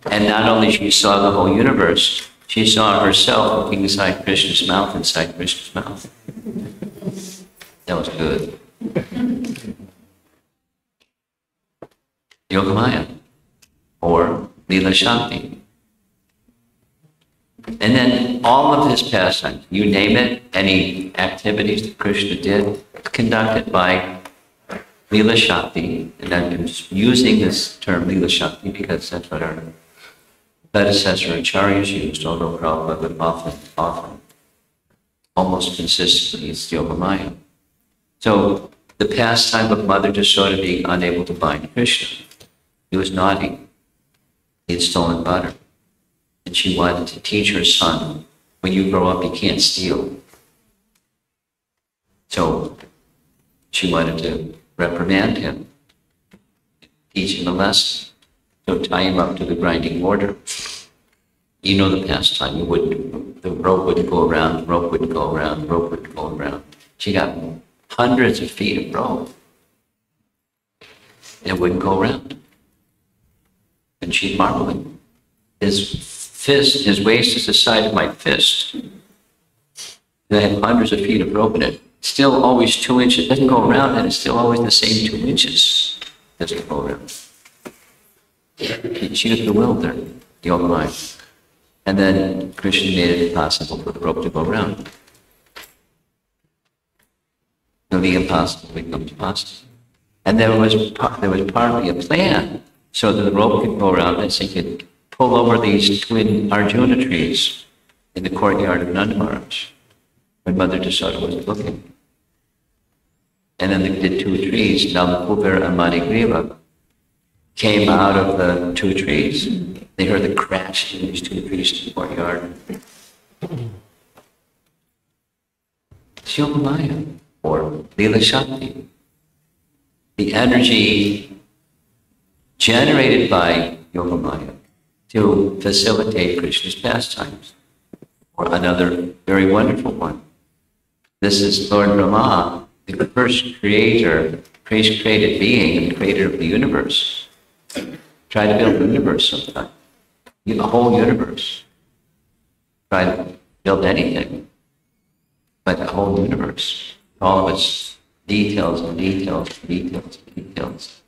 And not only she saw the whole universe, she saw herself looking inside Krishna's mouth, inside Krishna's mouth. That was good. Yogamaya, or Līlā Śakti. And then all of his pastimes, you name it, any activities that Krishna did, conducted by Līlā Śakti. And I'm just using this term Līlā Śakti because that's what our predecessor acharyas used, although Prabhupada would often, almost consistently, it's Yogamaya. So the pastime of Mother Yasoda being unable to bind Krishna. He was naughty. He had stolen butter. And she wanted to teach her son, when you grow up, you can't steal. So she wanted to reprimand him, teach him a lesson. So tie him up to the grinding mortar. You know the pastime. The rope would go around, the rope would go around, the rope would go around. She got hundreds of feet of rope. And it wouldn't go around. And she'd marveling. His fist, his waist is the size of my fist. And I had hundreds of feet of rope in it. Still always 2 inches. It doesn't go around, and it's still always the same 2 inches. It doesn't go around. She was bewildered, Yogamaya. And then Krishna made it impossible for the rope to go around. So the impossible becomes possible. And there was partly a plan so that the rope could go around and so he could pull over these twin Arjuna trees in the courtyard of Nanda Maharaj when Mother Yasoda was looking. And then they did 2 trees, Namakuber and Manigriva, came out of the 2 trees. They heard the crash in these 2 trees in the courtyard. It's Yogamaya, or Līlā Śakti. The energy generated by Yogamaya to facilitate Krishna's pastimes. Or another very wonderful one. This is Lord Brahma, the first created being and creator of the universe. Try to build the universe sometime. The whole universe. Try to build anything. But the whole universe. All of its details and details and details and details.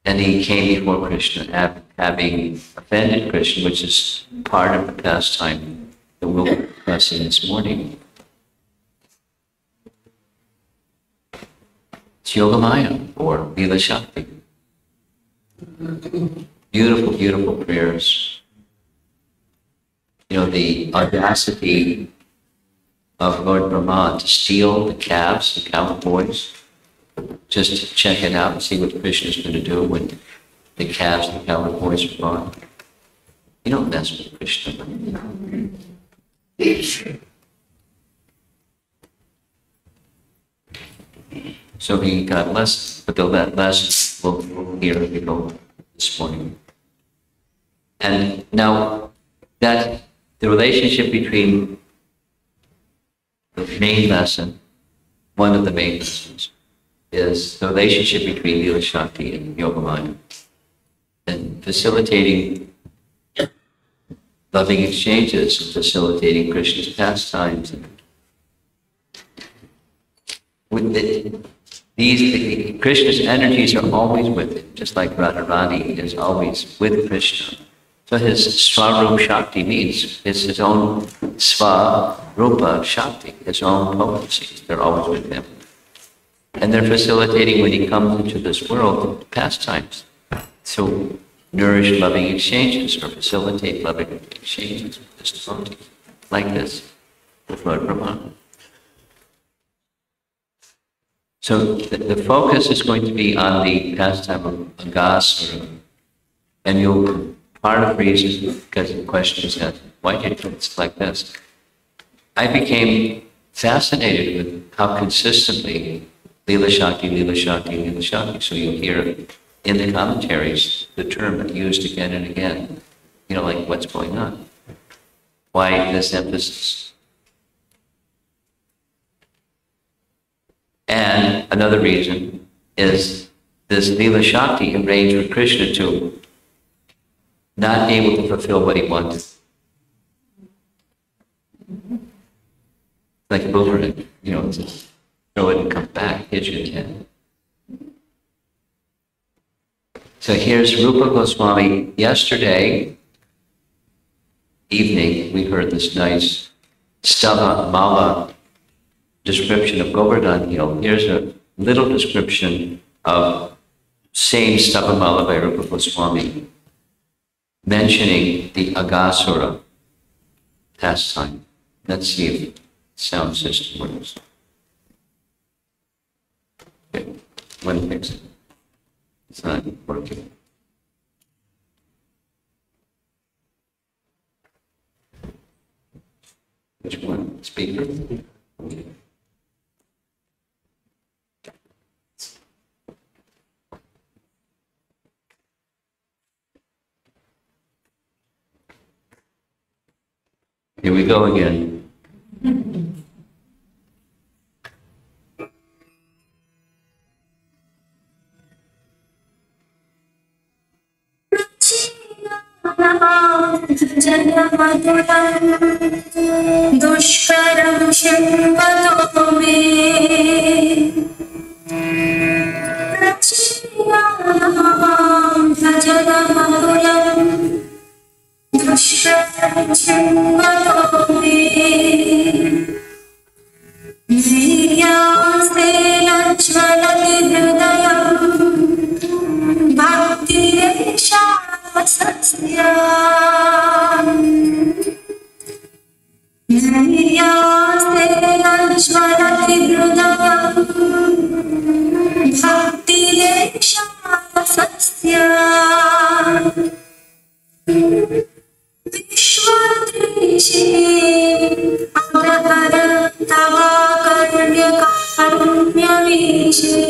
And he came before Krishna, having offended Krishna, which is part of the pastime that we'll be discussing this morning. It's Yogamaya, or Līlā Śakti. Beautiful, beautiful prayers. You know, the audacity of Lord Brahma to steal the calves, the cow boys, just to check it out and see what Krishna's going to do when the calves and the cow boys are born. You don't mess with Krishna. So he got less, but that lesson we'll hear as we go this morning. And now that the relationship between the main lesson, one of the main lessons, is the relationship between Līlā Śakti and Yogamaya, and facilitating loving exchanges, and facilitating Krishna's pastimes. And Krishna's energies are always with him, just like Radharani is always with Krishna. So his Swarup Shakti means it's his own Swarupa Shakti, his own potencies. They're always with him. And they're facilitating when he comes into this world pastimes. So nourish loving exchanges or facilitate loving exchanges with this devotee, like this, with Lord Brahma. So the focus is going to be on the pastime of Agasura. And part of the reason, because the question is that, why did it's like this? I became fascinated with how consistently Līlā Śakti, Līlā Śakti, Līlā Śakti. So you'll hear in the commentaries the term used again and again. You know, like what's going on? Why this emphasis? And another reason is this Līlā Śakti arranged for Krishna to not able to fulfill what he wanted. Like a boomerang, just throw it and come back, hit you again. So here's Rupa Goswami. Yesterday evening, we heard this nice Stava Mala description of Govardhan Hill. Here's a little description of same Stava Mala by Rupa Goswami, mentioning the Aghasura pastime. Let's see if sound system works. Okay, one fix it. It's not working. Which one? Speaker? Okay. Here we go again. Dushkaram Shivato me Prachiyam Bhajanamulam Dushkaram Shivato me Niryaste Lachvalati Hridayam Bhakti Resha Satyam Niryaste Lachvalati Hridayam Bhakti Resha Satyam Vishwadrishi Adhara Tava Karya Karunya Vishi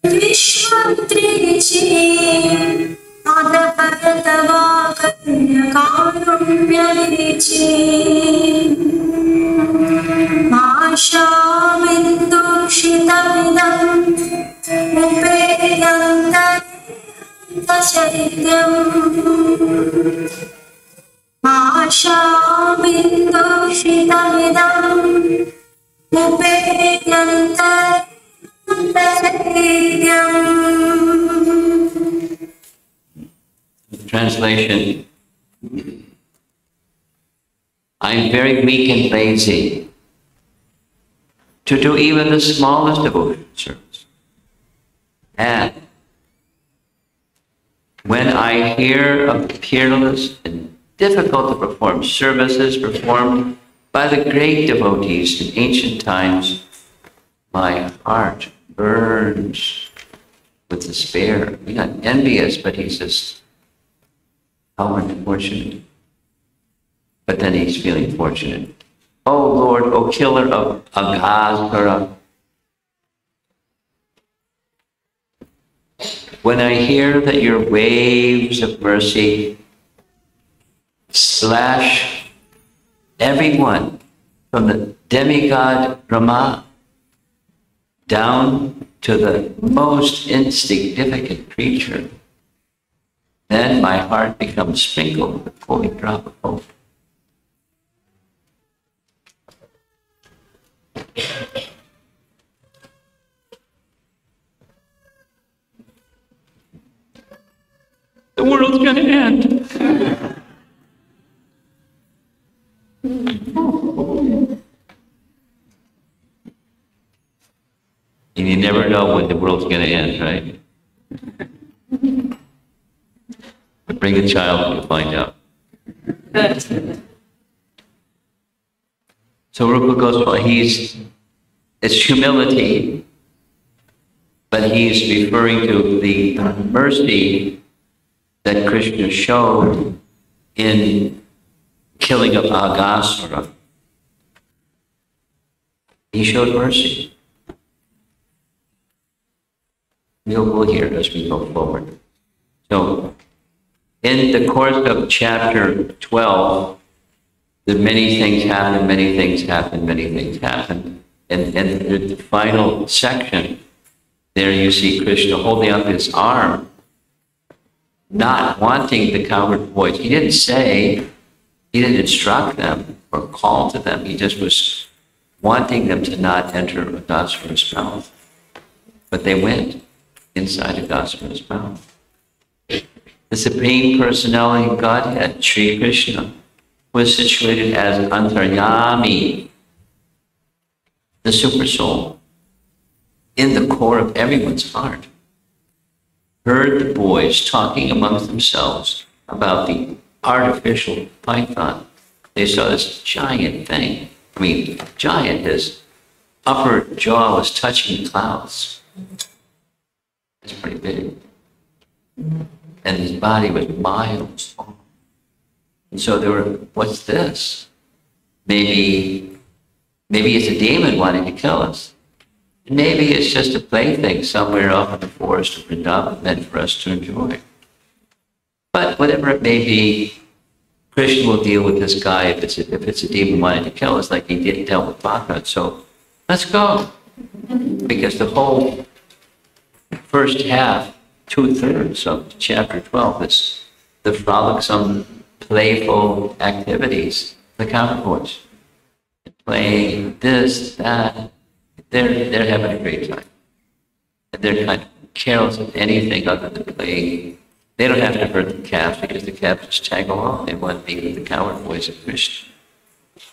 Vishwadrishi Adhara Tava Karya Karunya Vishi Mashamindu Shitamidam Upeyantare Sharyam Ashamindu Shitamidam Upeyantare Sharyam. Translation. I'm very weak and lazy to do even the smallest devotion service. And when I hear of the peerless and difficult to perform services performed by the great devotees in ancient times, my heart burns with despair. He's not envious, but he's just, how unfortunate. But then he's feeling fortunate. Oh Lord, O killer of Aghasura, when I hear that your waves of mercy slash everyone from the demigod Rama down to the most insignificant creature, then my heart becomes sprinkled with a holy drop of hope. The world's going to end. And you never know when the world's going to end, right? But bring a child and you'll find out. So Rupa Goswami, it's humility, but he's referring to the mercy that Krishna showed in killing of Aghasura. He showed mercy. We'll hear as we go forward. So, in the course of chapter 12, many things happen, many things happen, many things happen. And the final section there you see Krishna holding up his arm, not wanting the cowherd boys. He didn't say, he didn't instruct them or call to them. He just was wanting them to not enter Agastya's mouth. But they went inside Agastya's mouth. The Supreme Personality of Godhead, Sri Krishna, was situated as Antaryami, the Super Soul, in the core of everyone's heart. Heard the boys talking amongst themselves about the artificial python. They saw this giant thing. I mean, giant, his upper jaw was touching the clouds. It's pretty big. And his body was miles long. And so they were, what's this? Maybe it's a demon wanting to kill us. Maybe it's just a plaything somewhere off in the forest of Vrindavan meant for us to enjoy. But whatever it may be, Krishna will deal with this guy if it's a demon wanting to kill us, like he didn't deal with Bhagavad. So let's go. Because the whole first half, 2/3 of chapter 12 is the frolicsome, playful activities, the counterpoints. Playing this, that, they're having a great time. And they're kind of careless of anything other than playing. They don't have to hurt the calves because the calves just tag along. They want to be with the cowherd boys of Krishna.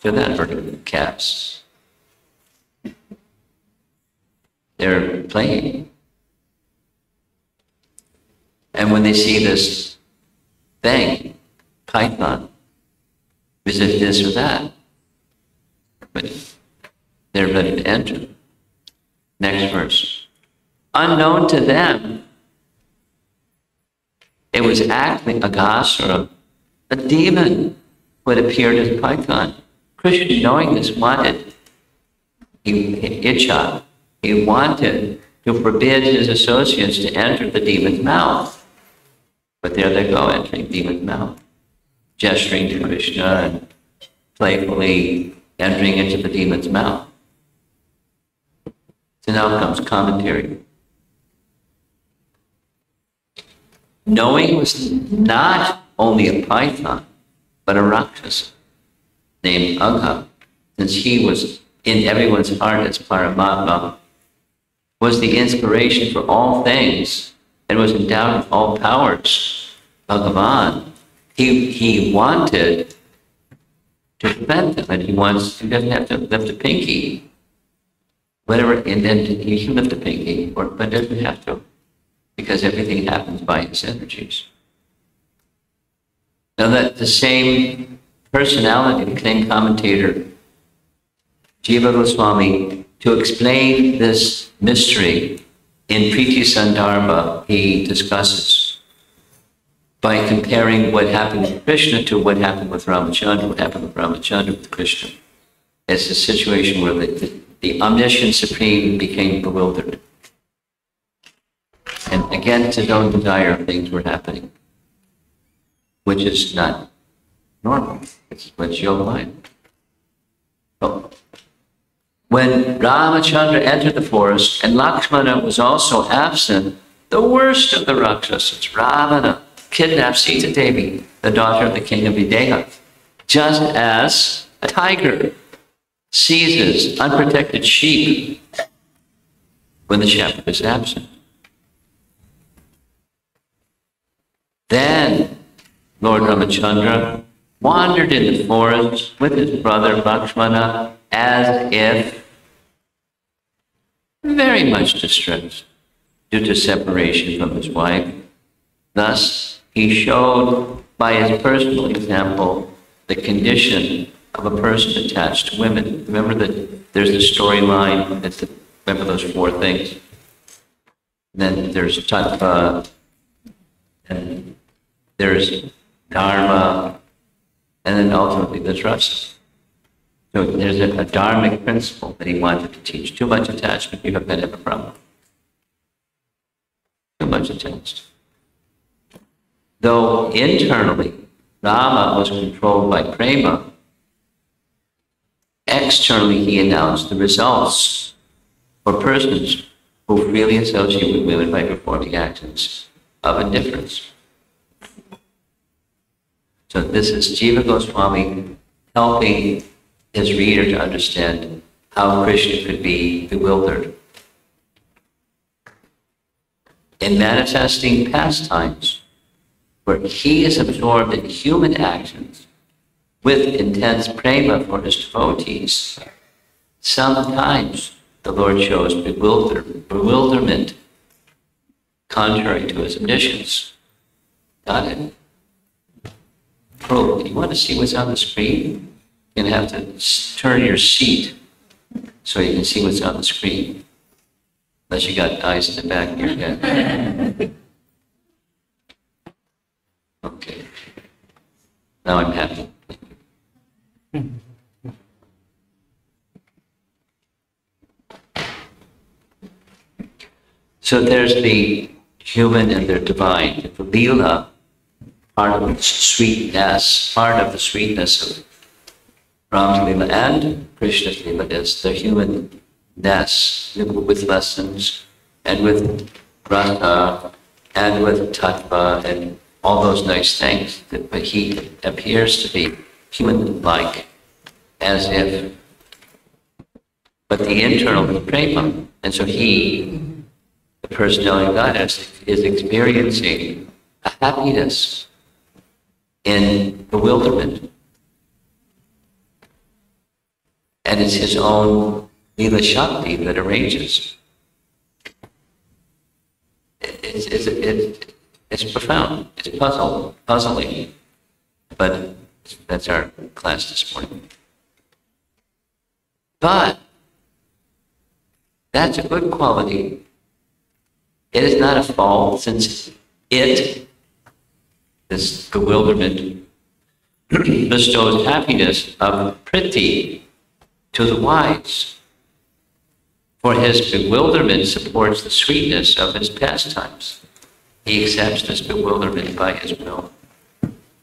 They're not hurting the calves. They're playing. And when they see this thing, python, is it this or that? But they're ready to enter. Next verse. Unknown to them, it was actually Aghasura, a demon who had appeared as a python. Krishna, knowing this, wanted, he wanted to forbid his associates to enter the demon's mouth. But there they go, entering demon's mouth, gesturing to Krishna and playfully entering into the demon's mouth. So now comes commentary. Knowing was not only a python, but a Rakshasa named Agha, since he was in everyone's heart as Paramatma, was the inspiration for all things and was endowed with all powers. Bhagavan, he wanted to prevent them, and he doesn't have to lift a pinky, whatever, and then he can lift a pinky, but doesn't have to, because everything happens by his energies. Now that the same personality, the same commentator, Jiva Goswami, to explain this mystery in Priti Sandarbha, he discusses by comparing what happened with Krishna to what happened with Ramachandra, what happened with Ramachandra with Krishna. It's a situation where the omniscient supreme became bewildered. And against his own desire, things were happening, which is not normal. It's what's your mind. So, when Ramachandra entered the forest and Lakshmana was also absent, the worst of the Rakshasas, Ravana, kidnapped Sita Devi, the daughter of the king of Videha, just as a tiger seizes unprotected sheep when the shepherd is absent. Then Lord Ramachandra wandered in the forest with his brother Lakshmana as if very much distressed due to separation from his wife. Thus, he showed by his personal example the condition of a person attached to women. Remember that there's the storyline, remember those four things? And then there's tattva, and there's dharma, and then ultimately there's rasa. So there's a dharmic principle that he wanted to teach. Too much attachment, you have a problem. Too much attached. Though internally, Rama was controlled by prema, externally he announced the results for persons who freely associate with women by performing actions of indifference. So this is Jiva Goswami helping his reader to understand how Krishna could be bewildered. In manifesting pastimes, where he is absorbed in human actions with intense prema for his devotees, sometimes the Lord shows bewilderment contrary to his omniscience. Got it? Pro, you want to see what's on the screen? You're going to have to turn your seat so you can see what's on the screen. Unless you got eyes in the back of your head. Okay. Now I'm happy. So there's the human and the divine. The Līlā, part of the sweetness of Ram's Līlā and Krishna's Līlā is the humanness with lessons and with rasa and with tattva and all those nice things. But he appears to be human-like, as if, but the internal is prema. And so he, the personality of God, is experiencing a happiness in bewilderment. And it's his own Līlā Śakti that arranges. It's profound. It's puzzling. But that's our class this morning. But that's a good quality. It is not a fault, since it, this bewilderment, bestows happiness of priti to the wise. For his bewilderment supports the sweetness of his pastimes. He accepts this bewilderment by his will.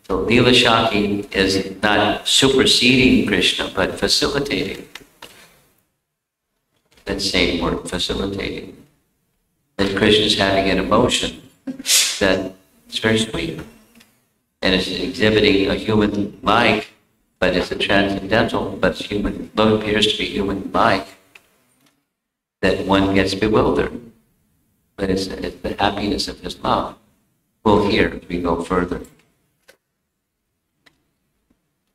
So Līlā Śakti is not superseding Krishna, but facilitating. That same word, facilitating. That Krishna is having an emotion that is very sweet. And it's exhibiting a human-like, but it's a transcendental, but it's human, though it appears to be human-like, that one gets bewildered. But it's the happiness of his love. We'll hear as we go further.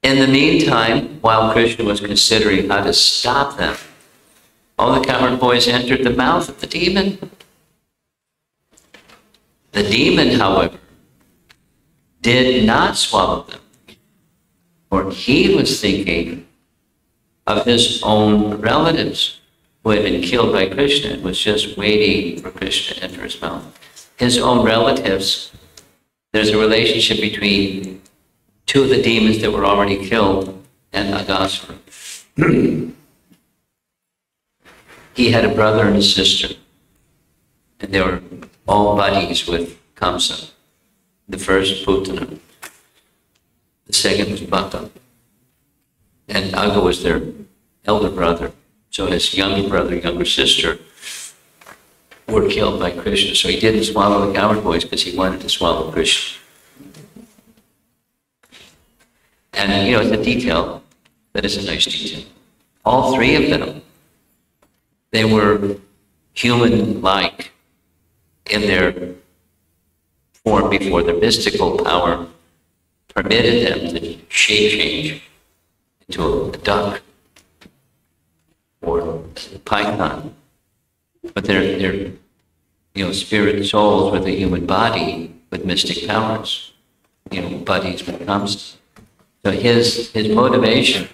In the meantime, while Krishna was considering how to stop them, all the cowherd boys entered the mouth of the demon. The demon, however, did not swallow them, for he was thinking of his own relatives who had been killed by Krishna and was just waiting for Krishna to enter his mouth. His own relatives, there's a relationship between two of the demons that were already killed and Aghasura. He had a brother and a sister, and they were all buddies with Kamsa. The first, Putana. The second was Bhakta. And Agha was their elder brother. So his younger brother, younger sister were killed by Krishna. So he didn't swallow the cowherd boys because he wanted to swallow Krishna. And, you know, it's a detail, but it's a nice detail. All three of them, they were human-like in their form before the mystical power permitted them to shape change into a duck or a python. But they're spirit souls with a human body with mystic powers, buddies with Kamsa. So his motivation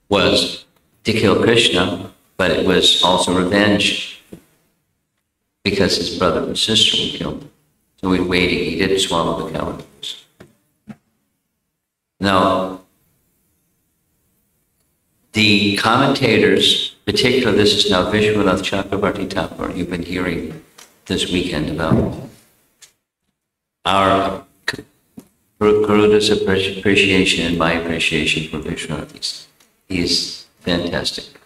was to kill Krishna, but it was also revenge because his brother and sister were killed. So he was waiting. He didn't swallow the cowherd boys. Now, the commentators, particularly this is now Vishwanath Chakravarti Thakur, you've been hearing this weekend about our Garuda's appreciation and my appreciation for Vishwanath. He's fantastic.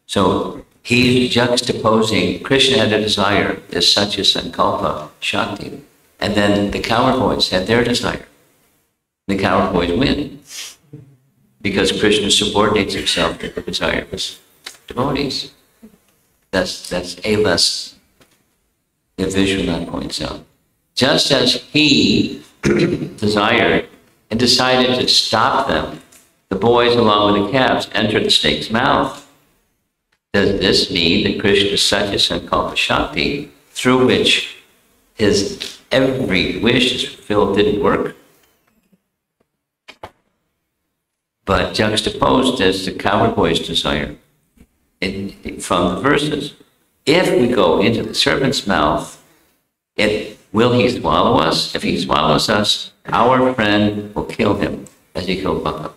So He's juxtaposing, Krishna had a desire, this Satya Sankalpa, Śakti. And then the cowherd boys had their desire. The cowherd boys win. Because Krishna subordinates himself to the desire of his devotees. That's a lesson that Vishwanath points out. Just as he desired and decided to stop them, the boys along with the calves entered the snake's mouth. Does this mean that Krishna's Satya Sankalpa Śakti, through which his every wish is fulfilled, didn't work? But juxtaposed as the cowherd boy's desire from the verses. If we go into the serpent's mouth, will he swallow us? If he swallows us, our friend will kill him as he killed Baka.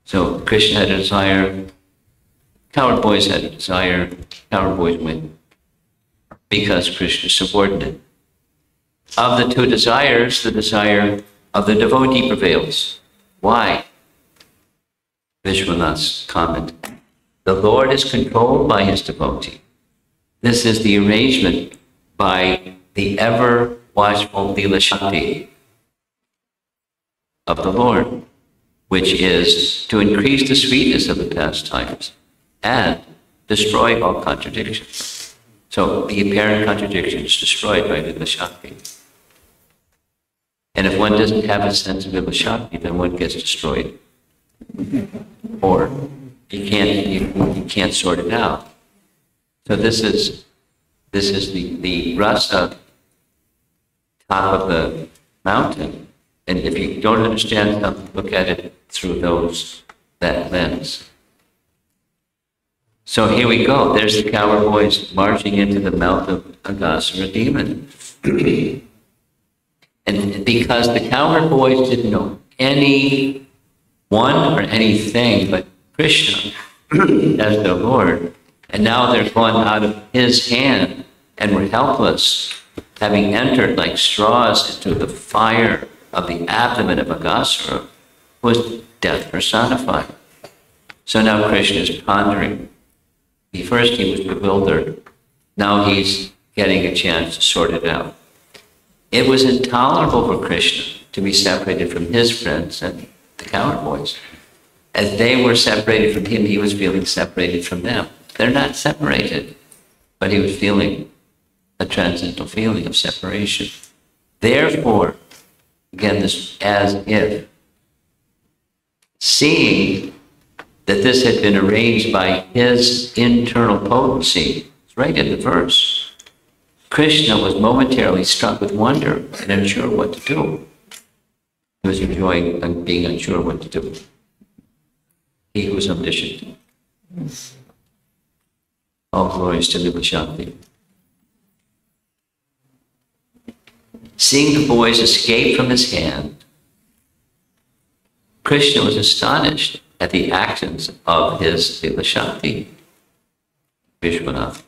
So Krishna had a desire, cowherd boys had a desire, cowherd boys win. Because Krishna is subordinate. Of the two desires, the desire of the devotee prevails. Why? Vishwanath's comment. The Lord is controlled by his devotee. This is the arrangement by the ever-watchful Līlā Śakti of the Lord, which is to increase the sweetness of the pastimes and destroy all contradictions. So the apparent contradiction is destroyed by Līlā Śakti. And if one doesn't have a sense of Līlā Śakti, then one gets destroyed. Or you can't sort it out. So this is the rasa top of the mountain. And if you don't understand something, look at it through that lens. So here we go. There's the cowherd boys marching into the mouth of Aghasura demon. And because the cowherd boys didn't know anyone or anything but Krishna as their Lord, and now they're going out of his hand and were helpless, having entered like straws into the fire of the abdomen of Aghasura, was death personified. So now Krishna is pondering. First he was bewildered. Now he's getting a chance to sort it out. It was intolerable for Krishna to be separated from his friends and the cowherd boys. As they were separated from him, he was feeling separated from them. They're not separated, but he was feeling a transcendental feeling of separation. Therefore, again, this as if, seeing that this had been arranged by his internal potency, it's right in the verse, Krishna was momentarily struck with wonder and unsure what to do. He was enjoying being unsure what to do. He who was omniscient. All glories to Līlā Śakti. Seeing the boys escape from his hand, Krishna was astonished at the actions of his Līlā Śakti, Vishwanath.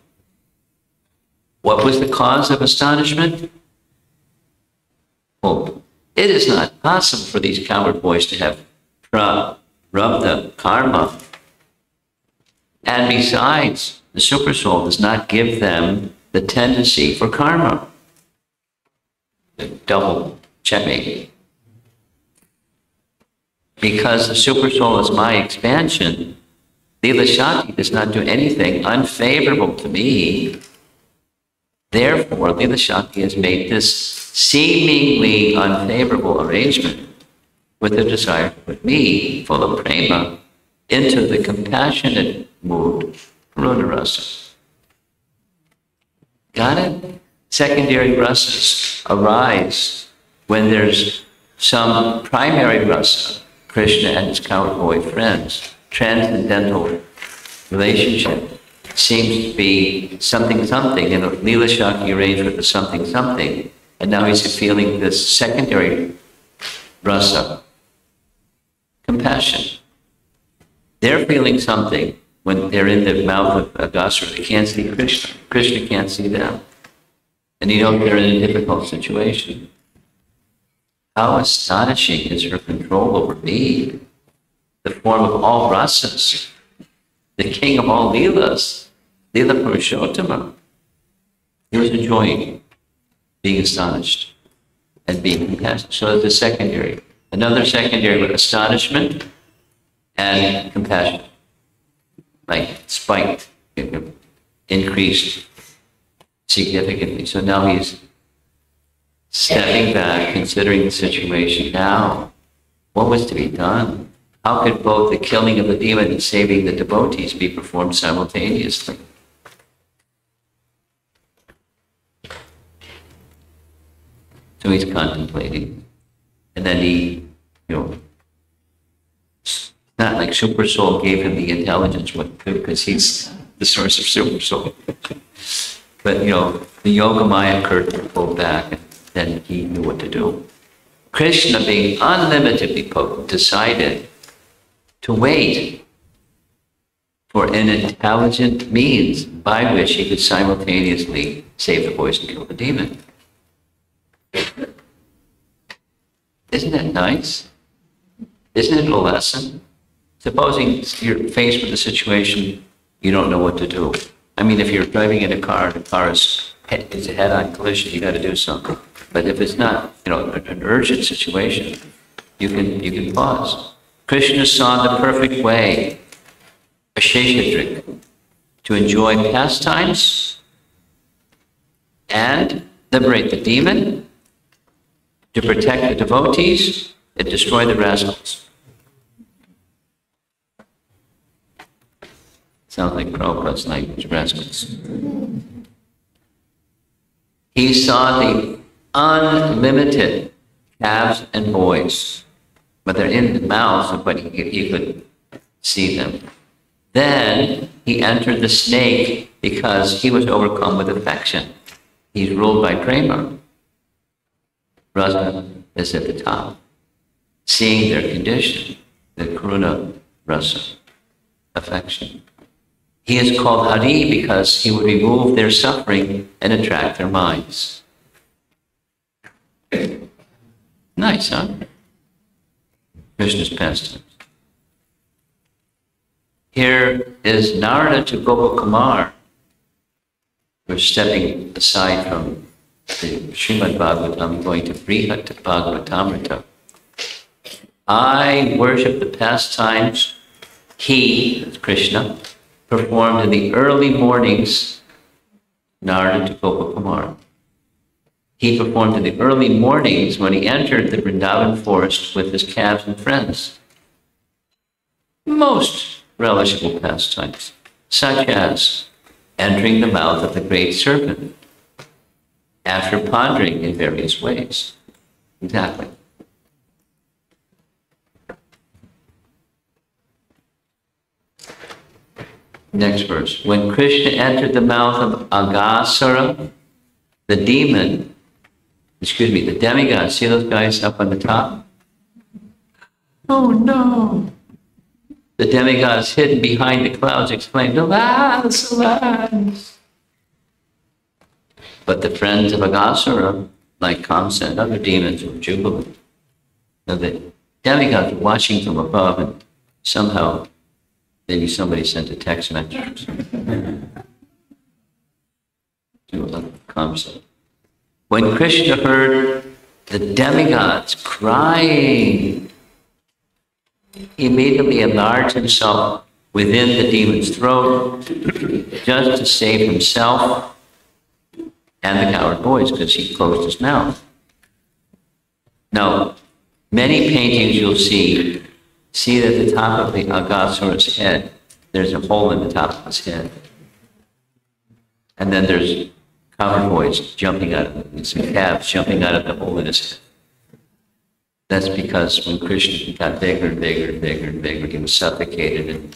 What was the cause of astonishment? Well, it is not possible for these cowherd boys to have rubbed the karma. And besides, the supersoul does not give them the tendency for karma. Double checkmate. Because the supersoul is my expansion, Līlā Śakti does not do anything unfavorable to me. Therefore, Līlā Śakti has made this seemingly unfavorable arrangement with the desire to put me, full of prema, into the compassionate mood, Karuna rasa. Got it? Secondary rasas arise when there's some primary rasa, Krishna and his cowherd boy friends, transcendental relationship. Seems to be something, and Līlā Śakti arranged with the something, and now he's feeling this secondary rasa, compassion. They're feeling something when they're in the mouth of Aghasura. They can't see Krishna. Krishna can't see them. And you know they're in a difficult situation. How astonishing is her control over me, the form of all rasas. the king of all Līlas, Līlā Purushottama. He was enjoying being astonished and being compassionate. So that's the secondary. Another secondary with astonishment and compassion. Like spiked, increased significantly. So now he's stepping back, considering the situation. Now, what was to be done? How could both the killing of the demon and saving the devotees be performed simultaneously? So he's contemplating. And then he, it's not like Super Soul gave him the intelligence what to do, because he's the source of Super Soul. But, the Yogamaya curtain pulled back, and then he knew what to do. Krishna, being unlimitedly potent, decided to wait for an intelligent means by which he could simultaneously save the boys and kill the demon. Isn't that nice? Isn't it a lesson? Supposing you're faced with a situation you don't know what to do. I mean, if you're driving in a car, the car is a head-on collision, you got to do something. But if it's not, an urgent situation, you can pause. Krishna saw the perfect way, a sheshadrik, to enjoy pastimes and liberate the demon, to protect the devotees, and destroy the rascals. Sounds like Prabhupada's language, rascals. He saw the unlimited calves and boys, but they're in the mouths, but he could see them. Then he entered the snake because he was overcome with affection. He's ruled by prema. Rasa is at the top, seeing their condition, the karuna rasa, affection. He is called Hari because he would remove their suffering and attract their minds. Nice, huh? Krishna's pastimes. Here is Narada to Gopakumar. We're stepping aside from the Srimad Bhagavatam, going to Brihat Bhagavatamrita. I worship the pastimes he, Krishna, performed in the early mornings, Narada to Gopakumar. He performed in the early mornings when he entered the Vrindavan forest with his calves and friends. Most relishable pastimes, such as entering the mouth of the great serpent after pondering in various ways. Exactly. Next verse. When Krishna entered the mouth of Aghasura, the demigod, see those guys up on the top? Oh no! The demigods hidden behind the clouds exclaimed, "Alas, alas!" But the friends of Aghasura, like Kamsa and other demons, were jubilant. Now the demigods were watching from above, and somehow maybe somebody sent a text message to Kamsa. When Krishna heard the demigods crying, he immediately enlarged himself within the demon's throat just to save himself and the coward boys, because he closed his mouth. Now, many paintings you'll see that at the top of the Aghasura's head, there's a hole in the top of his head. And then there's coward boys jumping out of it, some calves jumping out of the hole in his head. That's because when Krishna got bigger and bigger and bigger and bigger, he was suffocated, and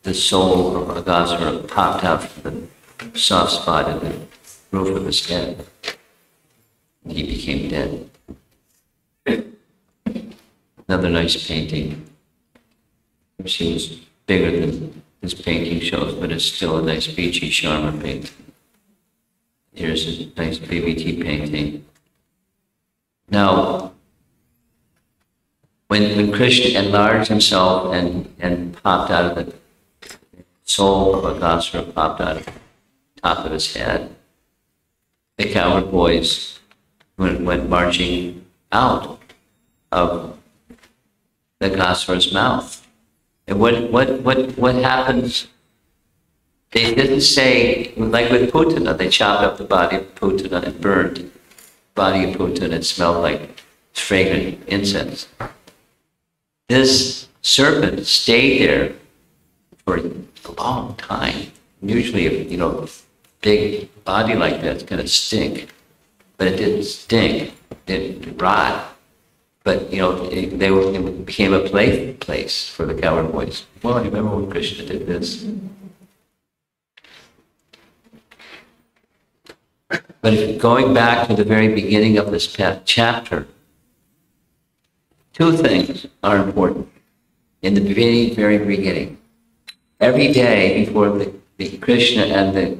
the soul of Aghasura popped out from the soft spot in the roof of his head. And he became dead. Another nice painting. She was bigger than this painting shows, but it's still a nice Beachy Sharma painting. Here's a nice BBT painting. Now, when Krishna enlarged himself and popped out of the soul of Aghasura popped out of the top of his head. The cowherd boys went marching out of the Aghasura's mouth. And what happens? They didn't say, like with Putana, they chopped up the body of Putana and burned the body of Putana. It smelled like fragrant incense. This serpent stayed there for a long time. Usually, a big body like that's going to stink, but it didn't stink. It didn't rot. But it became a place for the cowherd boys. Well, I remember when Krishna did this. But going back to the very beginning of this chapter, two things are important. In the very beginning, every day before the Krishna and the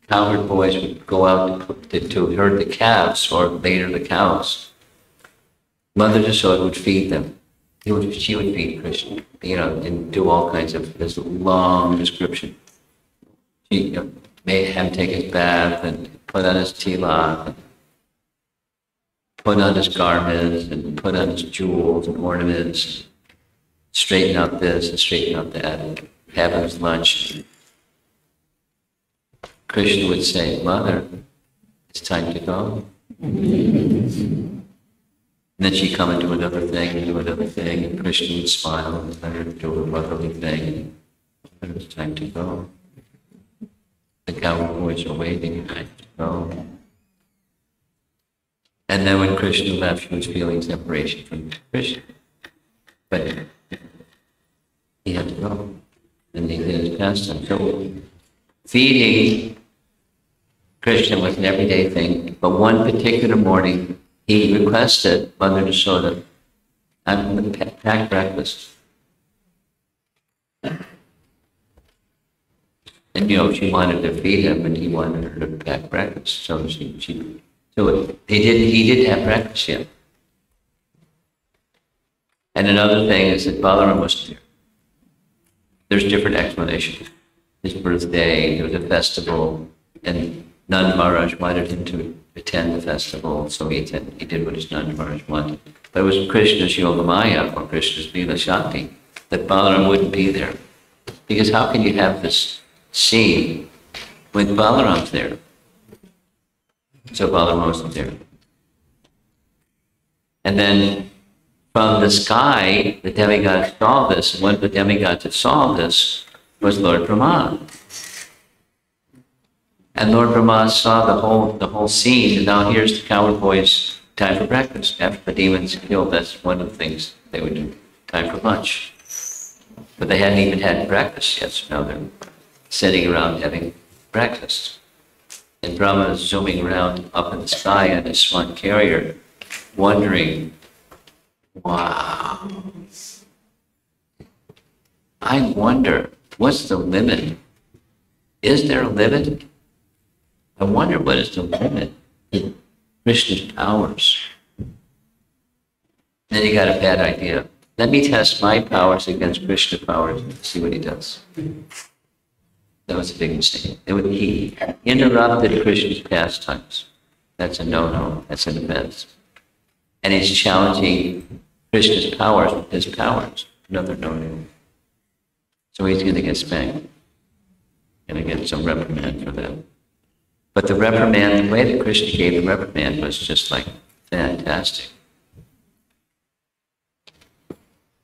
cowherd boys would go out to herd the calves, or later the cows, Mother Yasoda would feed them. She would feed Krishna, and do all kinds of this long description. She made him take his bath and put on his tilak, put on his garments, and put on his jewels and ornaments, straighten out this and straighten out that, have his lunch. Krishna would say, "Mother, it's time to go." And then she'd come and do another thing, and Krishna would smile and let her do a motherly thing. Mother, it's time to go. The cowherd boys are waiting, time to go. And then when Krishna left, she was feeling separation from Krishna. But he had to go. And he did his pastime. So feeding Krishna was an everyday thing, but one particular morning, he requested Mother Yasoda, "I'm going to pack breakfast." And she wanted to feed him, and he wanted her to pack breakfast. So he didn't have breakfast yet. And another thing is that Balaram wasn't there. There's different explanations. His birthday, there was a festival, and Nanda Maharaj wanted him to attend the festival, so he did what his Nanda Maharaj wanted. But it was Krishna's Yogamaya, or Krishna's Līlā Śakti, that Balaram wouldn't be there. Because how can you have this scene when Balaram's there? So Balaram wasn't there. And then from the sky, the demigods saw this, and one of the demigods that saw this was Lord Brahma. And Lord Brahma saw the whole scene, and now here's the cowherd boys, time for breakfast. After the demons killed, that's one of the things they would do, time for lunch. But they hadn't even had breakfast yet, so now they're sitting around having breakfast. And Brahma is zooming around up in the sky on his swan carrier, wondering, wow, I wonder, what's the limit? Is there a limit? I wonder what is the limit to Krishna's powers. Then he got a bad idea. Let me test my powers against Krishna's powers and see what he does. That was a big mistake. He interrupted Krishna's pastimes. That's a no-no. That's an offense. And he's challenging Krishna's powers with his powers. Another no-no. So he's going to get spanked. Going to get some reprimand for that. But the reprimand, the way that Krishna gave the reprimand was just like fantastic.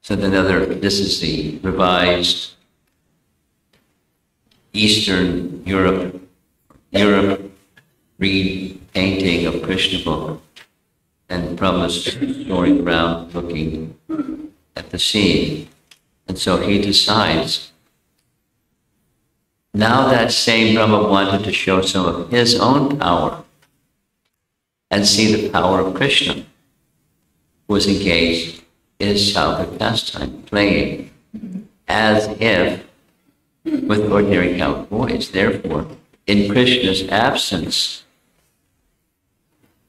So this is the revised Eastern Europe repainting of Krishna book. And Brahma's soaring around looking at the scene. And so he decides, now that same Brahma wanted to show some of his own power and see the power of Krishna, who was engaged in his childhood pastime, playing as if with ordinary cowherd boys. Therefore, in Krishna's absence,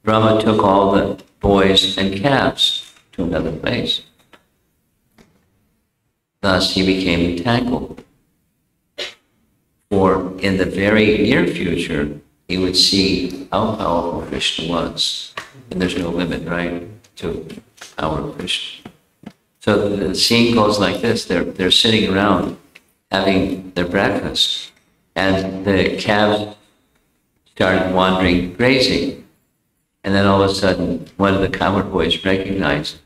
Brahma took all the boys and calves to another place. Thus, he became entangled. for in the very near future, he would see how powerful Krishna was. And there's no limit, right, to power of Krishna. So the scene goes like this. They're sitting around having their breakfast, and the calves started wandering, grazing. And then all of a sudden, one of the cowherd boys recognized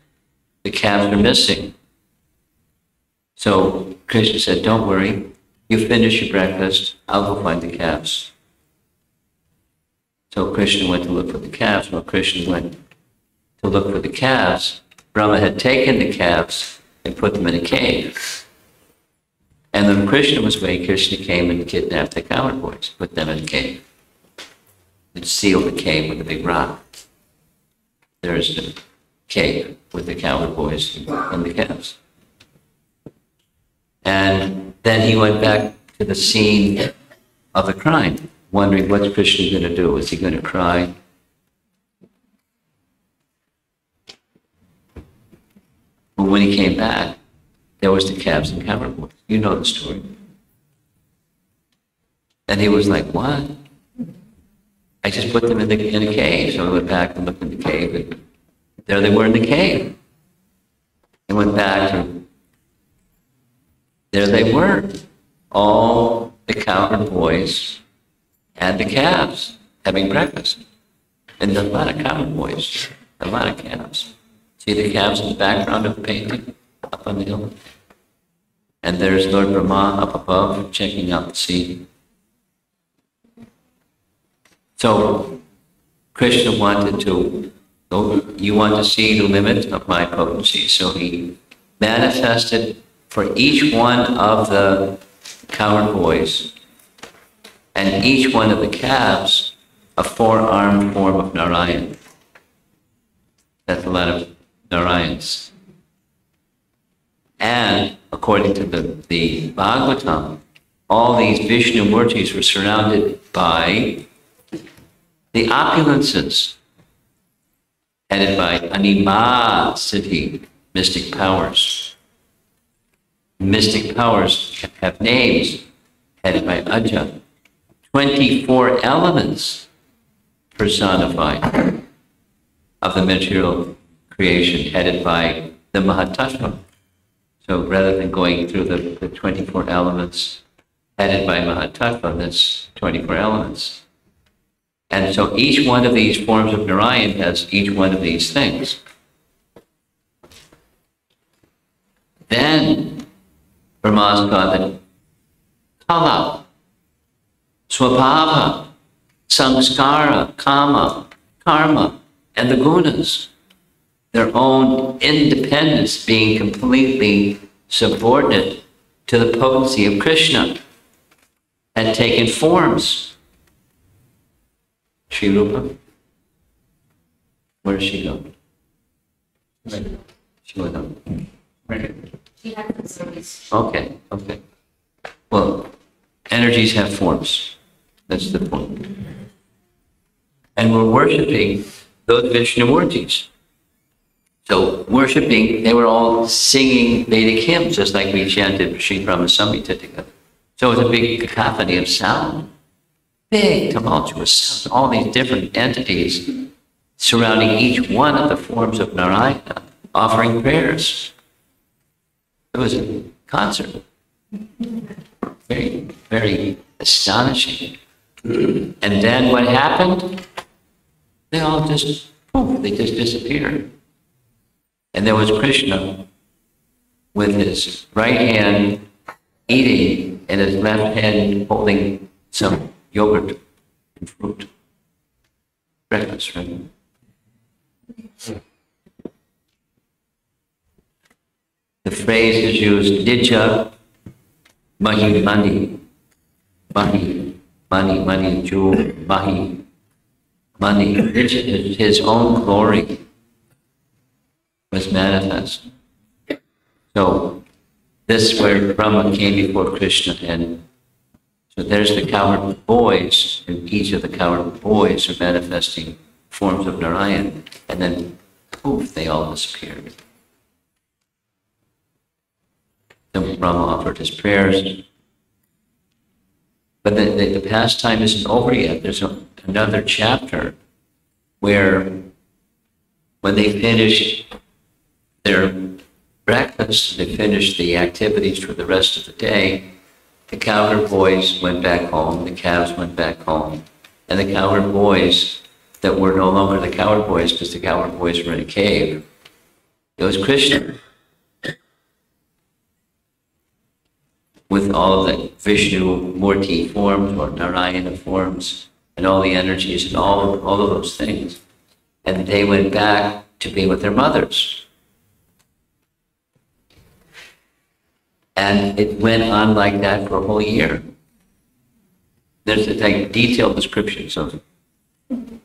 the calves are missing. So Krishna said, don't worry, you finish your breakfast, I'll go find the calves. So Krishna went to look for the calves. While Krishna went to look for the calves, Brahma had taken the calves and put them in a cave. And when Krishna was away, Krishna came and kidnapped the cowherd boys, put them in a cave. And sealed the cave with a big rock. There's the cave with the cowherd boys and the calves. And then he went back to the scene of the crime, wondering what's Krishna going to do? Is he going to cry? But when he came back, there was the calves and cowherd boys. You know the story. And he was like, what? I just put them in a cave. So I went back and looked in the cave, and there they were in the cave. I went back, and there they were. All the cowherd boys and the calves having breakfast. And there's a lot of cowherd boys, a lot of calves. See the calves in the background of the painting up on the hill? And there's Lord Brahma up above checking out the scene. So Krishna wanted to, you want to see the limit of my potency. So he manifested for each one of the cowherd boys and each one of the calves a four-armed form of Narayan. That's a lot of Narayans. And according to the Bhagavatam, all these Vishnu Murtis were surrounded by the opulences, headed by Anima Siddhi, mystic powers. Mystic powers have names, headed by Aja. 24 elements personified of the material creation, headed by the Mahatattva. So rather than going through the 24 elements headed by Mahatattva, that's 24 elements. And so each one of these forms of Narayan has each one of these things. Then Brahma saw that Kala, Swabhava, Samskara, Kama, Karma, and the gunas, their own independence being completely subordinate to the potency of Krishna, had taken forms. Sri Rupa, where does she go? She went up. She had the service. Okay. Well, energies have forms. That's the point. And we're worshipping those Vishnu Murtis. So worshipping, they were all singing Vedic hymns, just like we chanted Sri Brahma Samhita together. So it was a big cacophony of sound. Big, tumultuous sound. All these different entities surrounding each one of the forms of Narayana, offering prayers. It was a concert. Very, very astonishing. And then what happened? They all just, poof, they just disappeared. And there was Krishna with his right hand eating and his left hand holding some yogurt and fruit. Breakfast, right? The phrase is used, Nija Mahi Mani. Mani, jewel, Mahi. Mani. His own glory was manifest. So this is where Brahma came before Krishna, and so there's the cowherd boys, and each of the cowherd boys are manifesting forms of Narayan, and then poof, they all disappeared. Then Brahma offered his prayers. But the pastime isn't over yet. There's another chapter where when they finished their breakfast, they finished the activities for the rest of the day, the cowherd boys went back home, the calves went back home, and the cowherd boys that were no longer the cowherd boys because the cowherd boys were in a cave, it was Krishna. With all of the Vishnu Murti forms or Narayana forms and all the energies and all of those things. And they went back to be with their mothers. And it went on like that for a whole year. There's like detailed descriptions of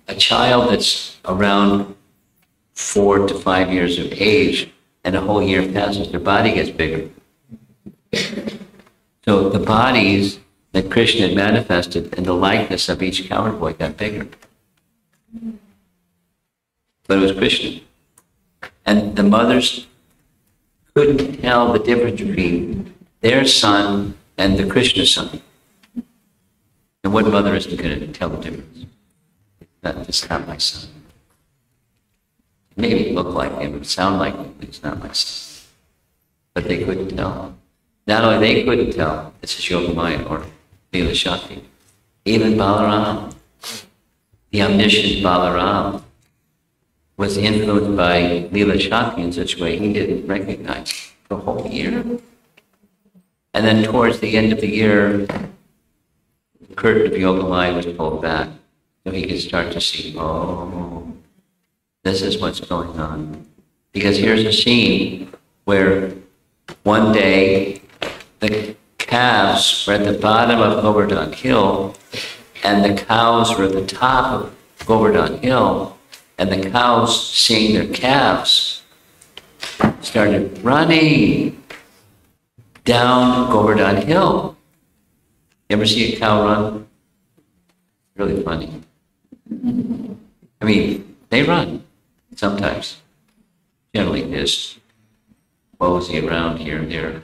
a child that's around 4 to 5 years of age and a whole year passes, their body gets bigger. So the bodies that Krishna had manifested and the likeness of each cowherd boy got bigger. But it was Krishna. And the mothers couldn't tell the difference between their son and the Krishna son. And what mother isn't going to tell the difference? It's not my son. Maybe look like him, it sound like him, but it's not my son. But they couldn't tell. Not only they couldn't tell, this is Yogamaya or Līlā Śakti. Even Balaram, the omniscient Balaram, was influenced by Līlā Śakti in such a way he didn't recognize the whole year. And then towards the end of the year, the curtain of Yogamaya was pulled back so he could start to see, oh, this is what's going on. Because here's a scene where one day the calves were at the bottom of Govardhan Hill and the cows were at the top of Govardhan Hill, and the cows, seeing their calves, started running down Govardhan Hill. You ever see a cow run? Really funny. I mean, they run sometimes. Generally just mosey around here and there,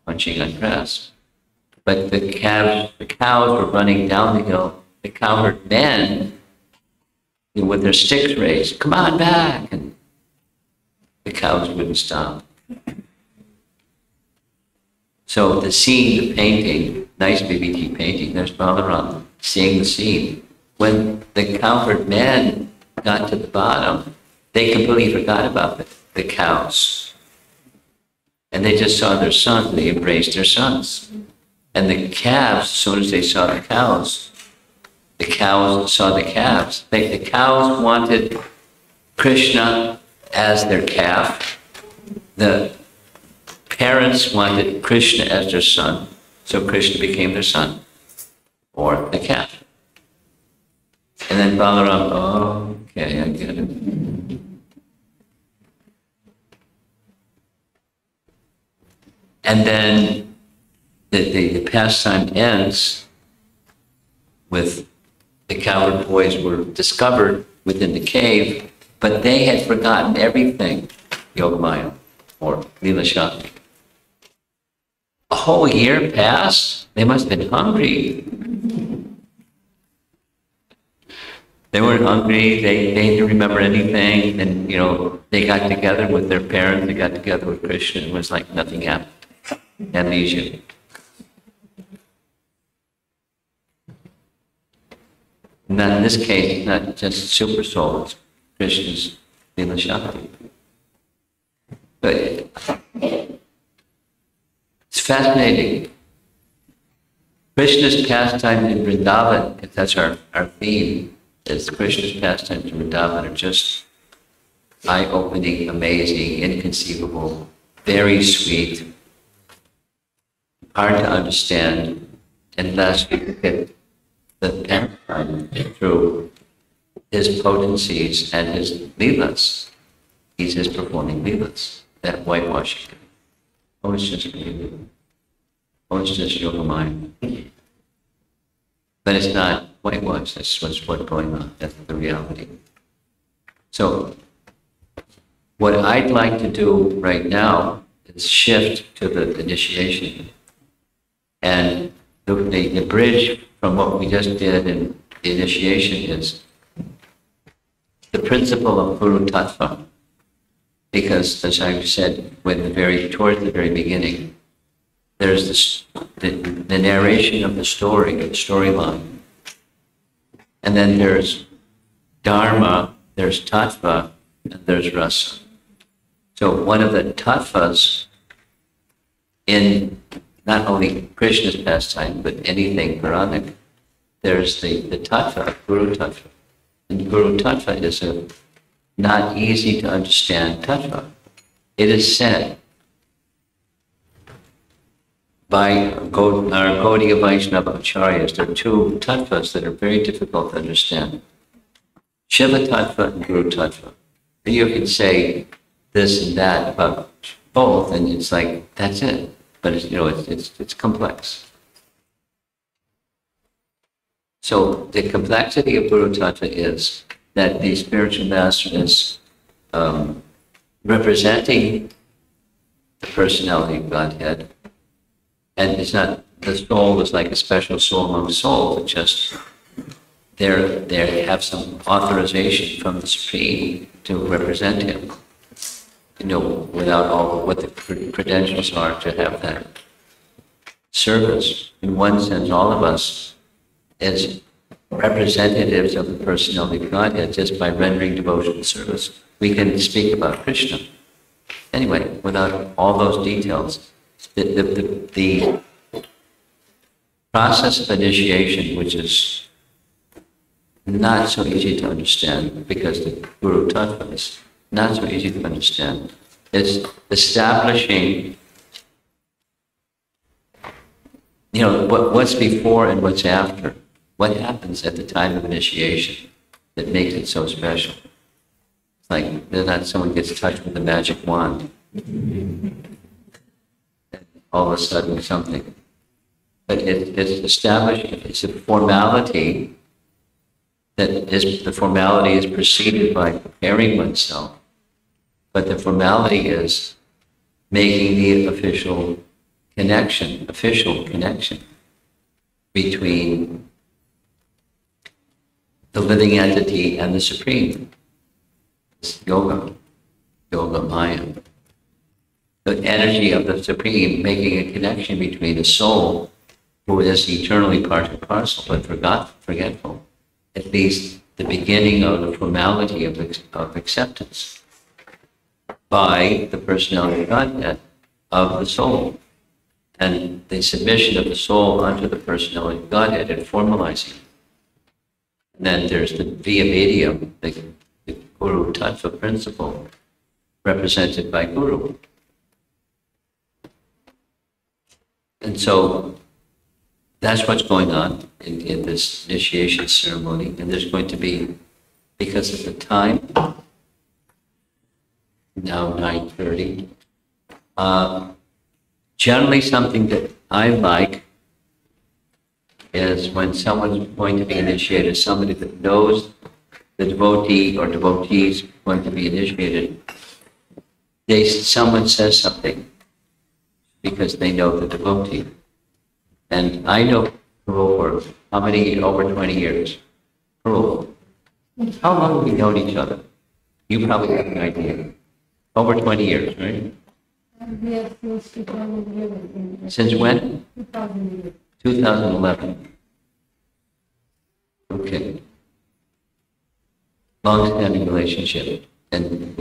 punching on grass. But the cows were running down the hill. The cowherd men, with their sticks raised, come on back. And the cows wouldn't stop. So the scene, the painting, nice BBT painting, there's Balaram seeing the scene. When the cowherd men got to the bottom, they completely forgot about the cows. And they just saw their sons, they embraced their sons. And the calves, as soon as they saw the cows saw the calves. The cows wanted Krishna as their calf. The parents wanted Krishna as their son, so Krishna became their son, or the calf. And then Balaram, oh, okay, I get it. And then the pastime ends with the cowherd boys were discovered within the cave, but they had forgotten everything, Yogamaya or Līlā Śakti. A whole year passed. They must have been hungry. They weren't hungry. They didn't remember anything. And, they got together with their parents. They got together with Krishna. It was like nothing happened. Amnesia. And then in this case, it's not just super soul, it's Krishna's Līlā Śakti. But it's fascinating. Krishna's pastime in Vrindavan, if that's our theme, is Krishna's pastime in Vrindavan are just eye-opening, amazing, inconceivable, very sweet, hard to understand, unless we look at the pastime through his potencies and his Līlas. He's just performing Līlas, that whitewashing. Oh, it's just Līlā. Oh, it's just Yogamaya. But it's not whitewash, that's what's going on, that's the reality. So, what I'd like to do right now is shift to the initiation. And the bridge from what we just did in the initiation is the principle of Guru Tattva. Because, as I said, towards the very beginning, there's the narration of the storyline. And then there's Dharma, there's Tattva, and there's Rasa. So one of the Tattvas in not only Krishna's pastime, but anything Puranic, there's the Tattva, Guru Tattva. And Guru Tattva is a not easy to understand tattva. It is said by our Gaudiya Vaishnava Acharyas, there are two tattvas that are very difficult to understand. Shiva Tattva and Guru Tattva. You can say this and that about both, and it's like, that's it. But it's complex. So the complexity of Guru Tattva is that the spiritual master is representing the personality of Godhead, and it's not, the soul is like a special soul among souls. It's just they have some authorization from the Supreme to represent him, without all what the credentials are to have that service. In one sense, all of us, as representatives of the personality of Godhead, just by rendering devotional service, we can speak about Krishna. Anyway, without all those details, the process of initiation, which is not so easy to understand because the Guru Tattva is not so easy to understand, is establishing what's before and what's after. What happens at the time of initiation that makes it so special? It's like not someone gets touched with a magic wand. And all of a sudden something. But it's established, it's a formality the formality is preceded by preparing oneself. But the formality is making the official connection between the living entity and the Supreme. It's yoga maya. The energy of the Supreme making a connection between the soul, who is eternally part and parcel, but forgetful, at least the beginning of the formality of acceptance by the personality of Godhead of the soul, and the submission of the soul unto the personality of Godhead and formalizing it. And then there's the via medium, the Guru Tattva principle, represented by Guru. And so that's what's going on in this initiation ceremony. And there's going to be, because of the time, now 9:30, generally something that I like is when someone's going to be initiated, somebody that knows the devotee or devotees going to be initiated, someone says something because they know the devotee. And I know Parul for how many years? Over 20 years. Parul, how long have we known each other? You probably have an idea. Over 20 years, right? Yes, since 2011. Since when? 2011. 2011. Okay. Long-standing relationship. And,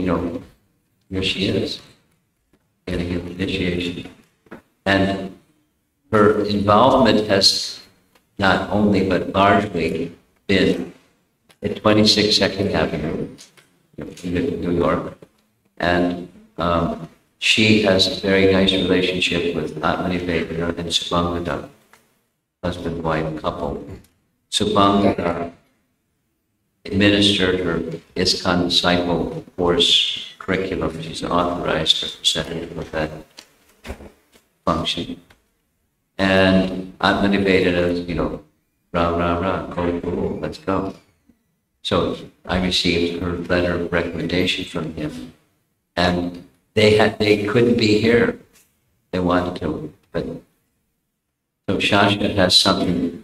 here she is, getting an initiation. And her involvement has not only, but largely been at 26 Second Avenue in New York. And she has a very nice relationship with Atmanivedana and Subhangada, husband-wife couple. Subhangada administered her ISKCON disciple course curriculum. She's an authorized representative of that function. And Atmanivedana is, rah, go, let's go. So I received her letter of recommendation from him. And they couldn't be here. They wanted to, but So Shasha has something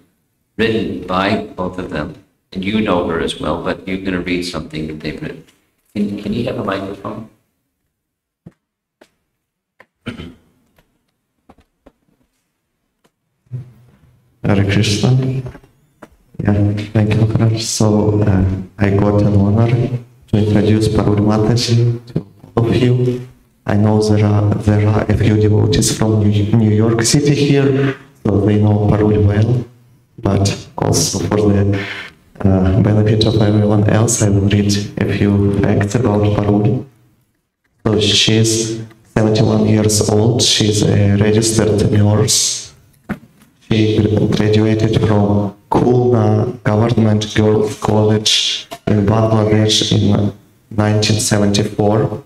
written by both of them, and you know her as well, but you're going to read something that they've written. Can you have a microphone? Hare Krishna. Yeah, thank you, Maharaj. So I got an honor to introduce Parul Mataji to all of you. I know there are a few devotees from New York City here, so they know Parul well. But also for the benefit of everyone else, I will read a few facts about Parul. So she's 71 years old. She's a registered nurse. She graduated from Khulna Government Girls College in Bangladesh in 1974.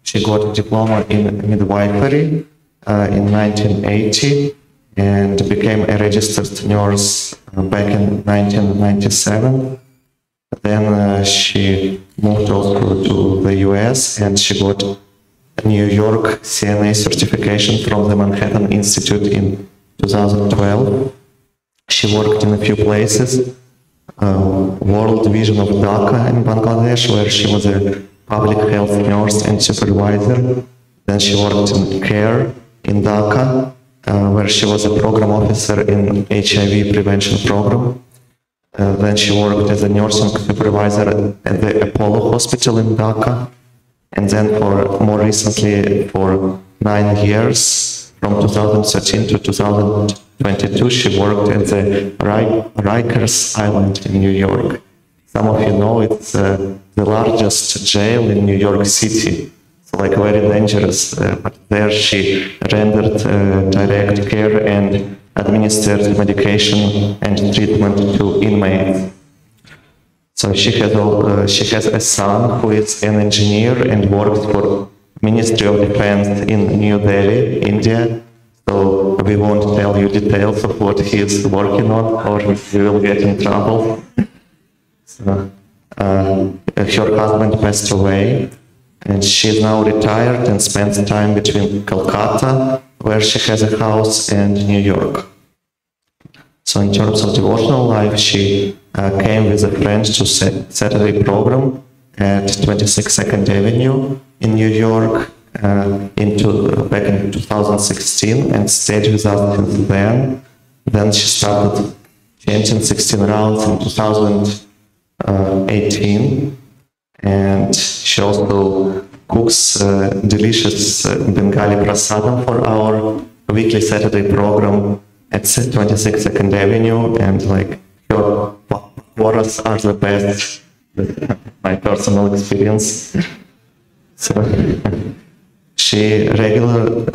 She got a diploma in midwifery in 1980 and became a registered nurse back in 1997. Then she moved also to the US and she got a New York CNA certification from the Manhattan Institute in 2012. She worked in a few places, World Division of Dhaka in Bangladesh, where she was a public health nurse and supervisor. Then she worked in CARE in Dhaka, where she was a program officer in HIV prevention program. Then she worked as a nursing supervisor at the Apollo Hospital in Dhaka. And then more recently, for 9 years, from 2013 to 2022, she worked at the Rikers Island in New York. Some of you know it's the largest jail in New York City. So like very dangerous, but there she rendered direct care and administered medication and treatment to inmates. So she has a son who is an engineer and works for Ministry of Defense in New Delhi, India. So we won't tell you details of what he is working on, or you will get in trouble. So, her husband passed away, and she's now retired and spends time between Calcutta, where she has a house, and New York. So in terms of devotional life, she came with a friend to Saturday program at 26 Second Avenue in New York back in 2016 and stayed with us since then. Then she started chanting 16 rounds in 2018, and she also cooks delicious Bengali prasadam for our weekly Saturday program at 26 Second Avenue, and like her pakoras are the best. My personal experience. So she regularly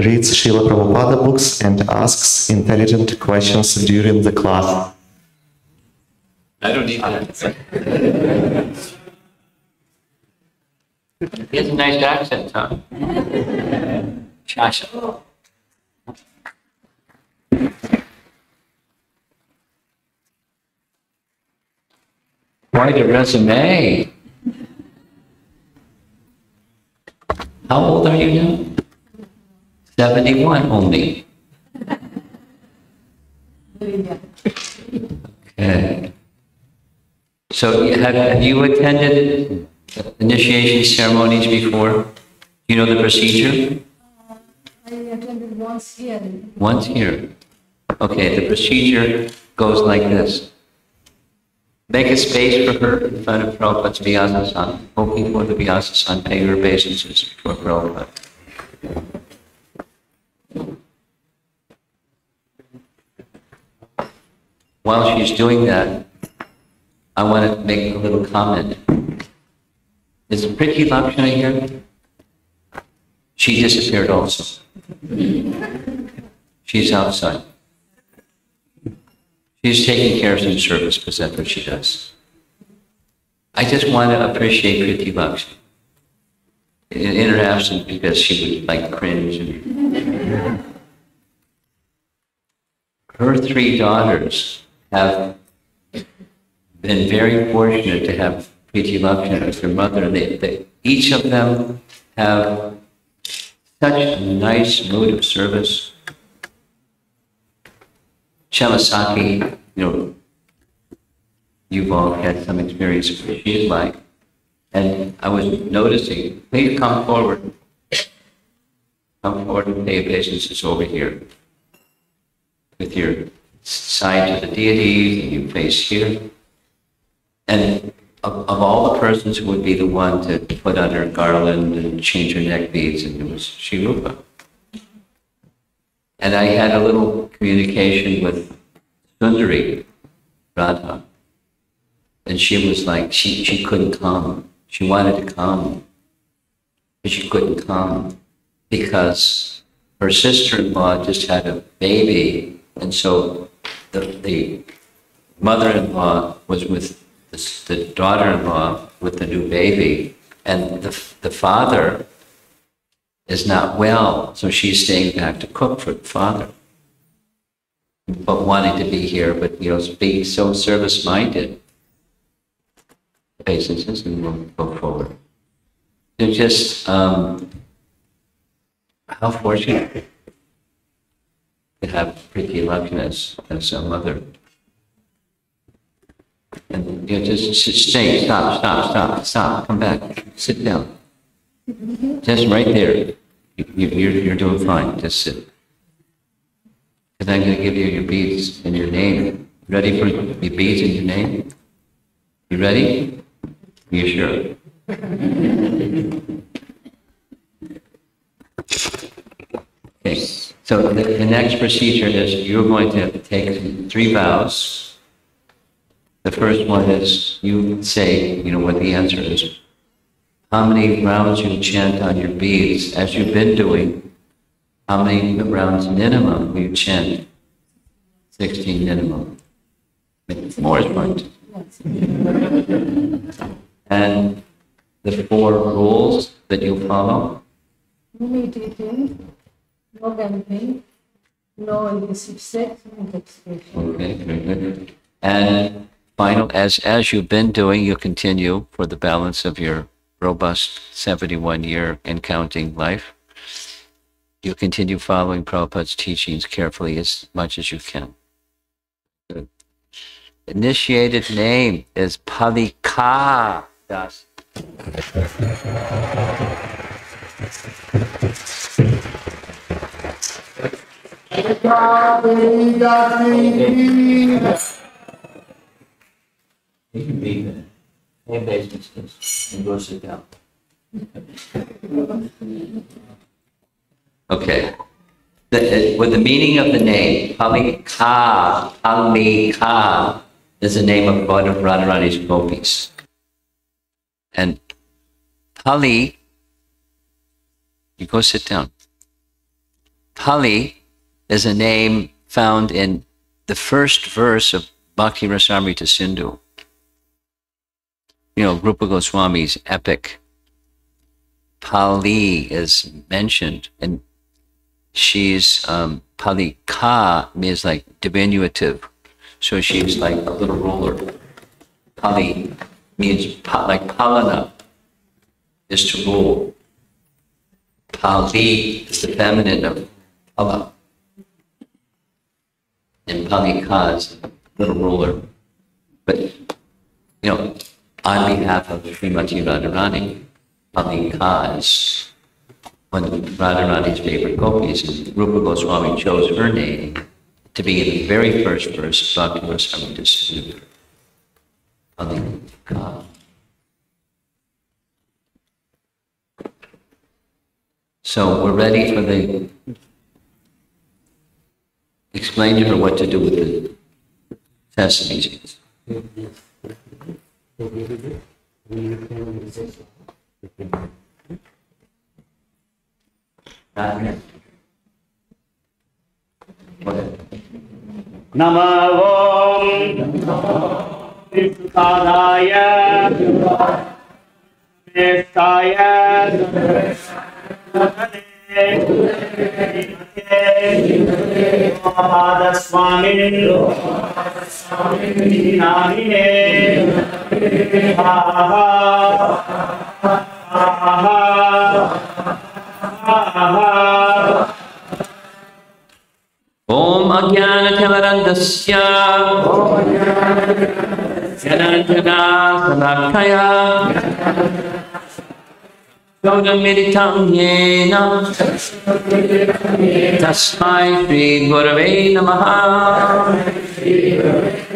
reads Srila Romapāda books and asks intelligent questions during the class. I don't need that. He has a nice accent, huh? Shasha. Quite a resume. How old are you now? 71 only. Okay. So have you attended initiation ceremonies before? You know the procedure? I attended once here. Once here. Okay, the procedure goes like this. Make a space for her in front of Prabhupada's Vyasa-san, hoping for the Vyasa-san pay her obeisances before Prabhupada. While she's doing that, I want to make a little comment. Is Priti Lakshana here? She disappeared also. She's outside. She's taking care of some service because that's what she does. I just want to appreciate Priti Lakshana in her absence because she would like cringe. Her 3 daughters have been very fortunate to have Priti Lakshana as their mother, and each of them have such a nice mood of service. Shamasaki, you've all had some experience of what she's like. And I was noticing, please come forward. Come forward and pay obeisances over here. With your side to the deities, and you face here. And of all the persons who would be the one to put on her garland and change her neck beads, and it was Shri-Rupa. And I had a little communication with Sundari, Radha. And she was like, she couldn't come. She wanted to come, but she couldn't come because her sister-in-law just had a baby. And so the mother-in-law was with the daughter-in-law with the new baby. And the father is not well, so she's staying back to cook for the father. But wanting to be here, but being so service-minded. Obeisances, and we'll go forward. They're just how fortunate to have Priti Lakshmi as a mother. And just stay, stop, come back, sit down. Just right there. You're doing fine, just sit. Because I'm going to give you your beads and your name. Ready for your beads and your name? You ready? Are you sure? Okay, so the next procedure is you're going to take 3 vows. The first one is you say, what the answer is. How many rounds you chant on your beads, as you've been doing, how many rounds minimum will you chant? 16 minimum. More is fine. And the 4 rules that you follow? No meat eating, no gambling, no illicit sex, no intoxication. Okay, very good. And final, as you've been doing, you'll continue for the balance of your robust 71-year and counting life. You'll continue following Prabhupada's teachings carefully as much as you can. Good. Initiated name is Palika Das. You can be there. Hey, business, and go sit down. Okay. With the meaning of the name, Palika is the name of Radharani's gopis. And Pali, you go sit down. Pali is a name found in the first verse of Bhakti Rasamrita Sindhu. Rupa Goswami's epic. Pali is mentioned, and she's Palika means like diminutive, so she's like a little ruler. Pali means like Palana is to rule. Pali is the feminine of Pala, and Palika is a little ruler. But on behalf of Srimati Radharani, Palika is one of Radharani's favorite gopis, and Rupa Goswami chose her name to be in the very first verse of Bhakti Rasamrita Sindhu. Palika. So we're ready for the... Explain to her what to do with the sesame seeds. Namo Vishukadaya Nestaya Romapāda Swami Namine Om Ajnanatimirandasya Janantana Salakaya Yodamiritam Yena Tasmai Shri Gurave Namaha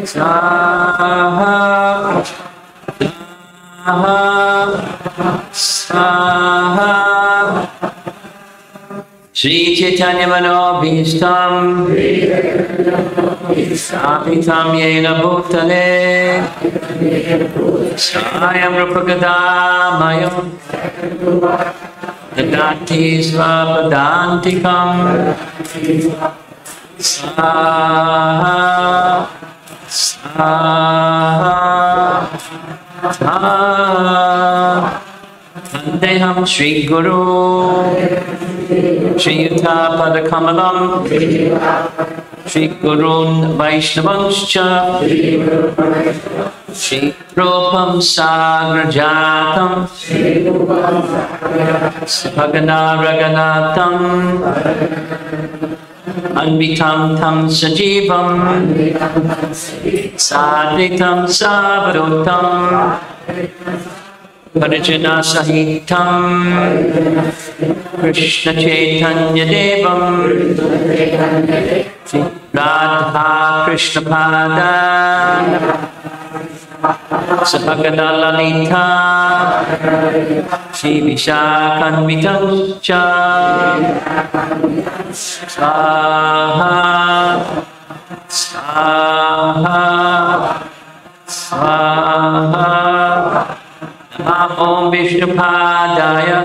Swaha Swaha Shri Chaitanya Manobhishtam Sapitam Yena Bhutale Swayam Rupagadāmayam Dadati Svapadantikam Swaha Swaha Swaha Vandeham Shri Guru Shri Yuta Padakamalam Shri Gurun Vaishnavanscha Shri Rupam Sagrajatam Bhagana Raganatam Anvitam Tam Sajivam Sadritam Savadutam Parijana Sahitam Krishna Chaitanya Devam Radha Krishna Pada Sabhagana Lalita Shri Vishakhanvitamcha Swaha Swaha Swaha Om Vishnupadaya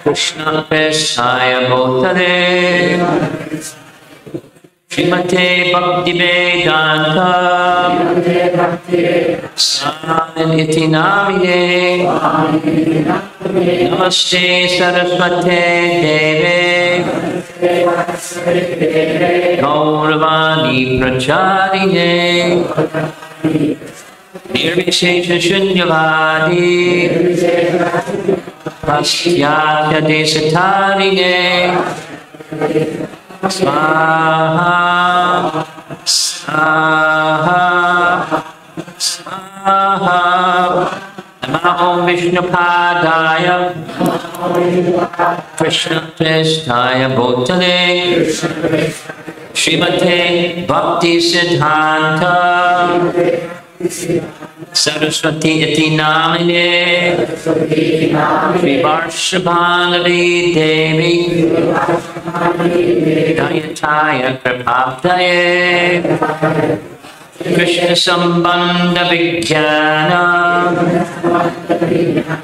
Krishna Pesaya Bhutale Srimate Bhaktivedanta Swami Namine Namaste Saraswate Deve Gauravani Pracharine Nirvishesha Shunyavadi Pasyatya Desatarine Swaha Swaha Swaha Namo Vishnupadaya Krishna Prestaya Bhutale Srimate Bhakti Siddhanta Saraswati Iti Namine Shri Varshabhanavi Devi Dayataya Kripaptaye Krishna Sambandha Vijnana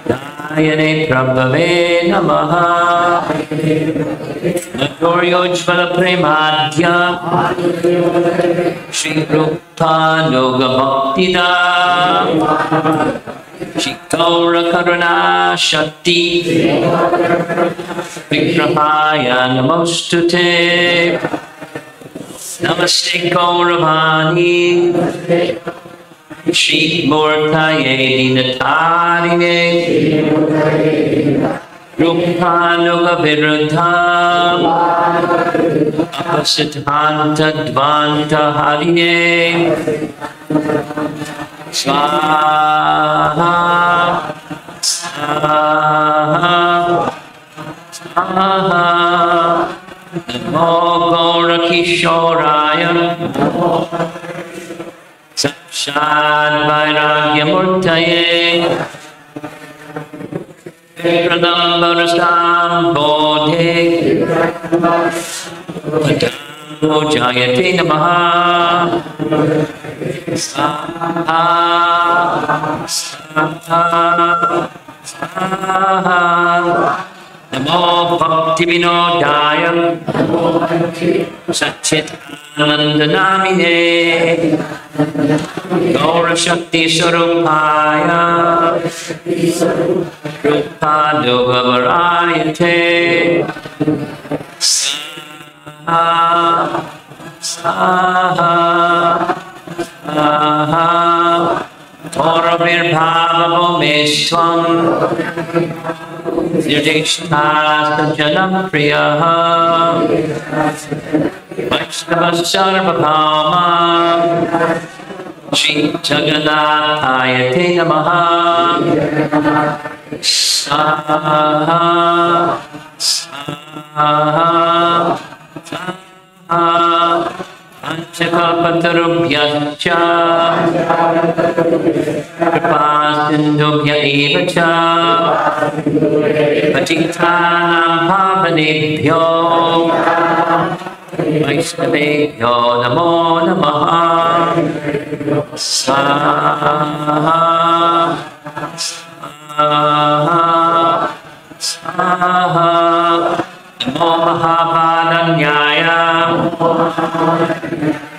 Dayane Prabhave Namaha Nagoryojvala Premadhya Shri Rupa Nuga Bhaktida Shri Gaura Karuna Śakti Vigrahaya Namostute Namaste Gauravani Shri Murtaye Dinatarine Rupanuga Viruddham Apasiddhanta Dvanta Harine Swaha Swaha Swaha Namo Gaura Kishoraya Sakshat Vairagya Murtaye Pradambarastam Bodhe Padamo Jayate Namaha Swaha Swaha Swaha Namo Bhakti Vinodaya Satchit Anandanamine Gaura Shakti Sarupaya Rupanuga Varayate Saha Saha Saha Torabir Bhava Mestvam Nirjishthasta Janapriyah Vaishnava Sarvabhauma Shri Jagannathaya Te Namaha Saha Saha Saha Panchakalpatarubhyascha Kripasindubhya eva cha Patitanam pavanebhyo Vaishnavebhyo namo namaha Saha Saha Saha Namo Mahabharanyaya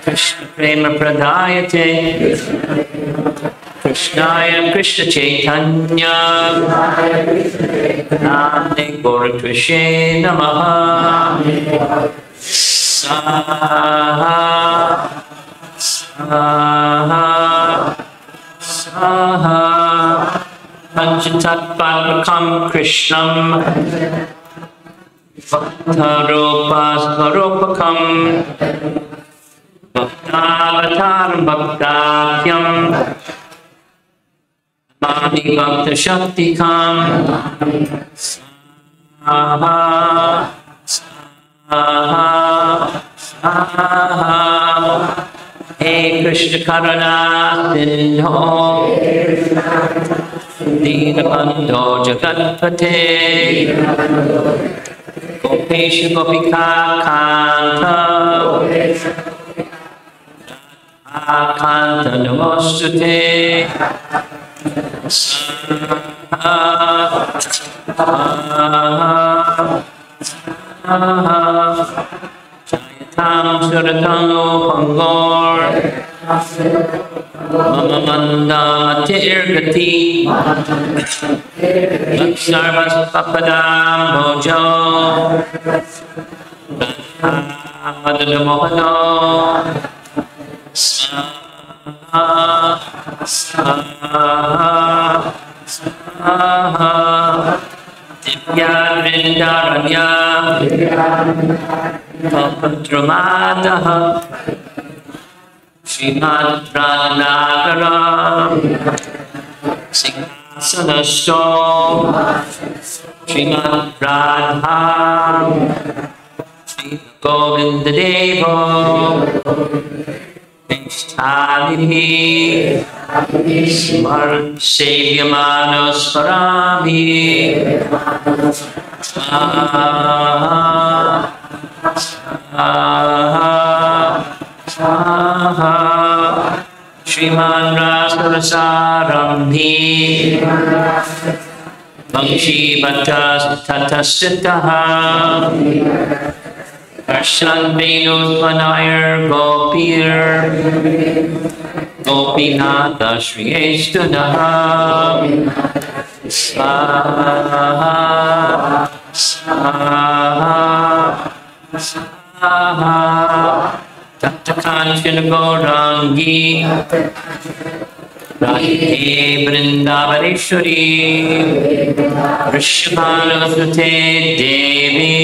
Krishna Prema Pradayate Krishnaya Krishna Chaitanya Namne Gaurakrishne Namaha Saha Saha Saha Panchatattvakam Krishnam Bhaktaropaskaropakam Bhaktavataram Bhaktahyam Mani Bhakta Shaktikam Saha Saha Saha He Krishna Karuna Sindho Dinabandho Jagatpate Gopesha Gopika Kanta Kanta Namostute Saha Jayatam Suratam Pangor Mama Manda Tirgati Laksharvas Papadam Mojo Radhanamohano Saha Saha Saha Divya Vrindaranya Kalpatramadaha Srimad Radhanagara Singhasanasho Srimad Radha Sri Govinda Devo Nishtalihi Smaran Sevyamano Swarami Swaha Swaha Swaha Shriman Rasarasarambhi Vamshi Bhattas Tatasitaha Darshan Venus Manayar Gopir Gopinatha Shri Estunaha Swaha Swaha Swaha Taptakanchana Gaurangi Radhe Vrindavaneshwari Vrishabhanusute Devi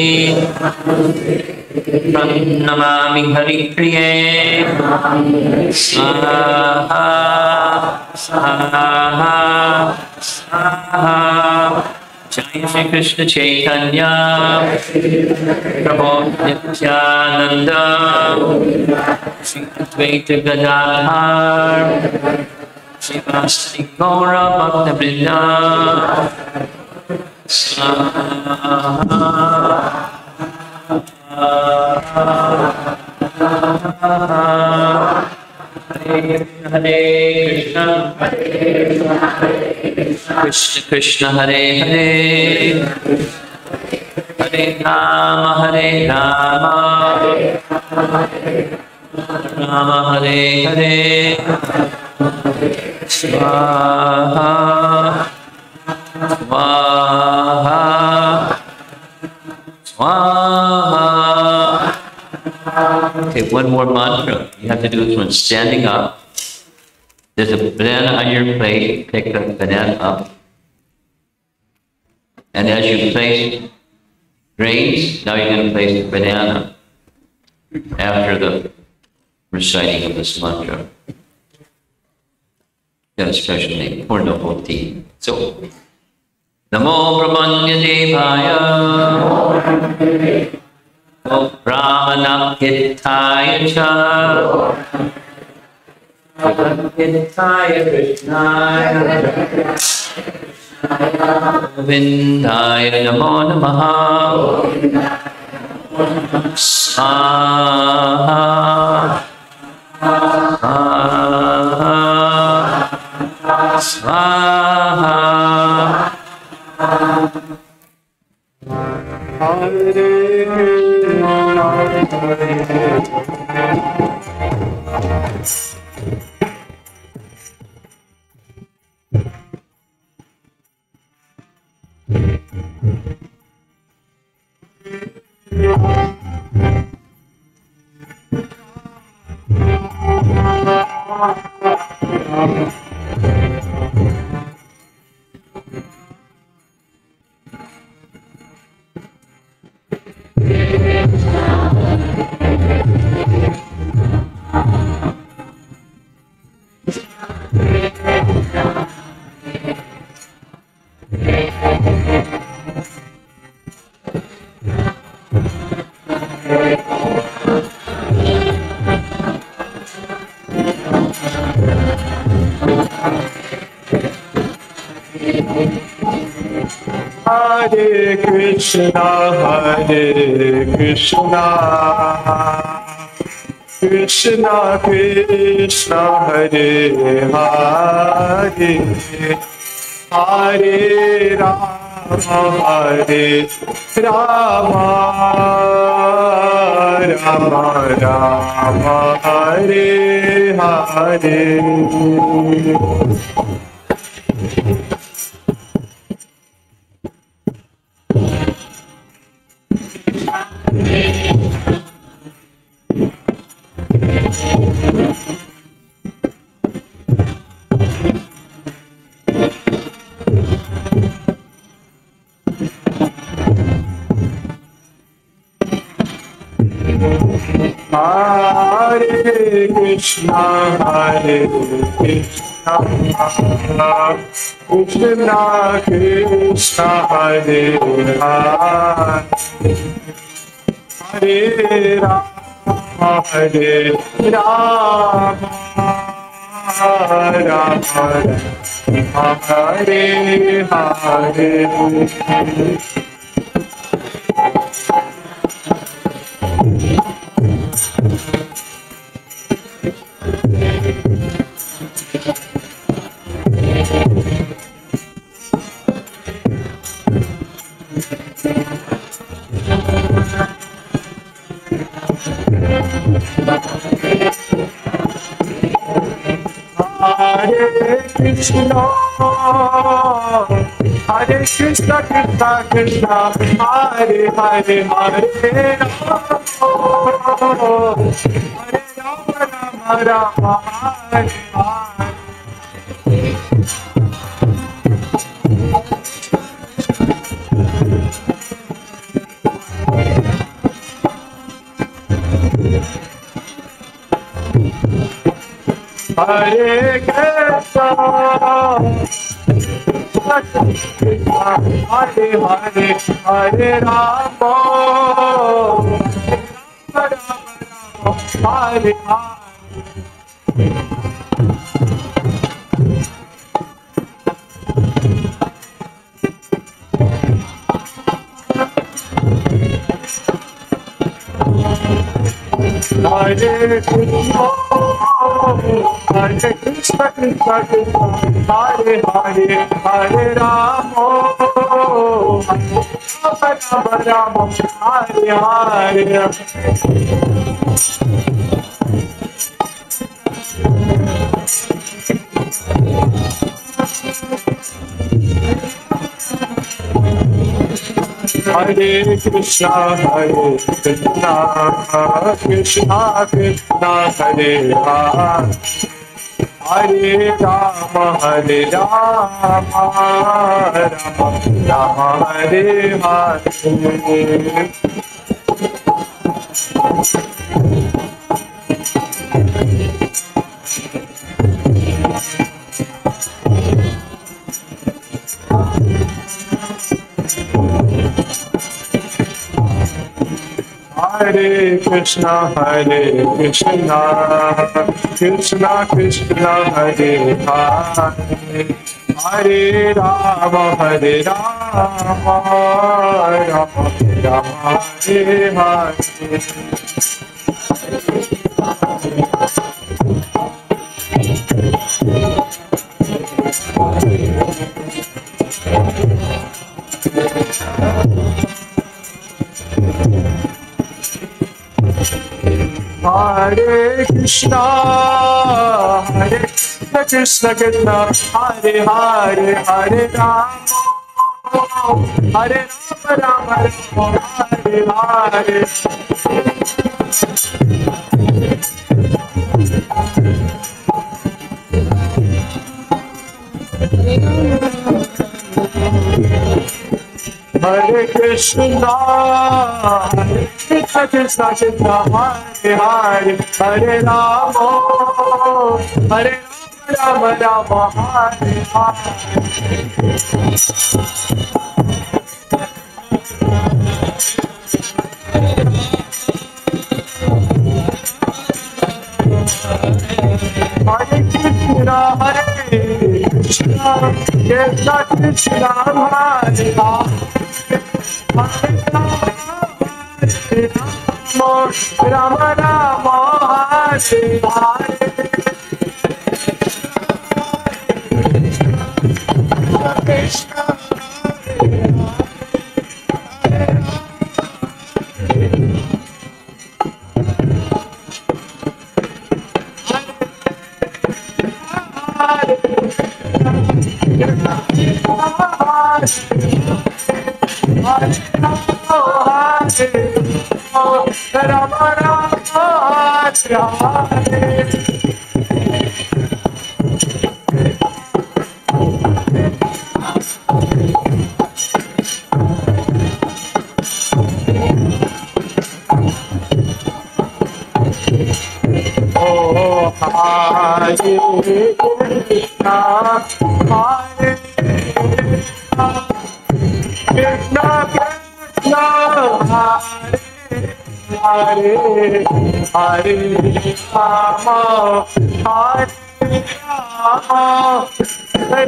Pranamami Haripriye Swaha Swaha Swaha Jai Shri Krishna Chaitanya Prabhu Nityananda Shri Advaita Gadadhar Shri Vasti Gaura Bhakta Vrinda Swaha Hare Krishna Krishna Krishna Hare Hare Hare Rama Rama Hare Hare Swaha Swaha Swaha. Okay, one more mantra. You have to do this one standing up. There's a banana on your plate. Pick the banana up. And as you place grains, now you're going to place the banana after the reciting of this mantra. Got a special name, Purnavoti. So, Namo Brahmanya Devaya, Brahmana Hittaya Cha, Hittaya Krishnaya, Govindaya Namo Namaha, Swaha, Swaha, Hare Krishna, Krishna Krishna, Hare Hare, Hare Rama, Rama Rama, Hare Hare. Hare Krishna, Krishna Krishna, Hare Hare, Hare Rama, Rama Rama, Hare Hare. Hare Krishna, Krishna Krishna, Hare Hare, Hare Rama, Rama Rama, Hare Hare. Hare Krishna, Hare Hare, Hare Rama, Rama Rama, Hare Hare. Hare Krishna, Krishna Krishna, Hare Hare, Hare Rama, Rama Rama, Hare Hare. Hare Krishna, Krishna Krishna, Hare Hare, Hare Rama, Hare Rama, Rama Rama, Hare Hare. Hare Krishna, Krishna Krishna, Hare Hare, Hare Rama, Rama Rama, Hare Hare. Hare Krishna, Krishna Krishna, Hare Hare, Hare Rama, Hare Rama, Rama Hare Hare. Hare Krishna, Krishna Krishna Krishna, Hare Hare, Hare Rama, Hare Rama, Rama Hare Hare. Hare Krishna, Krishna Krishna, Hare Rama, Rama Rama, Hare Hare. Krishna, Rama Rama, Hare. Oh, Hare Krishna, Hare Krishna, Krishna, Hare Hare, Rama, Hare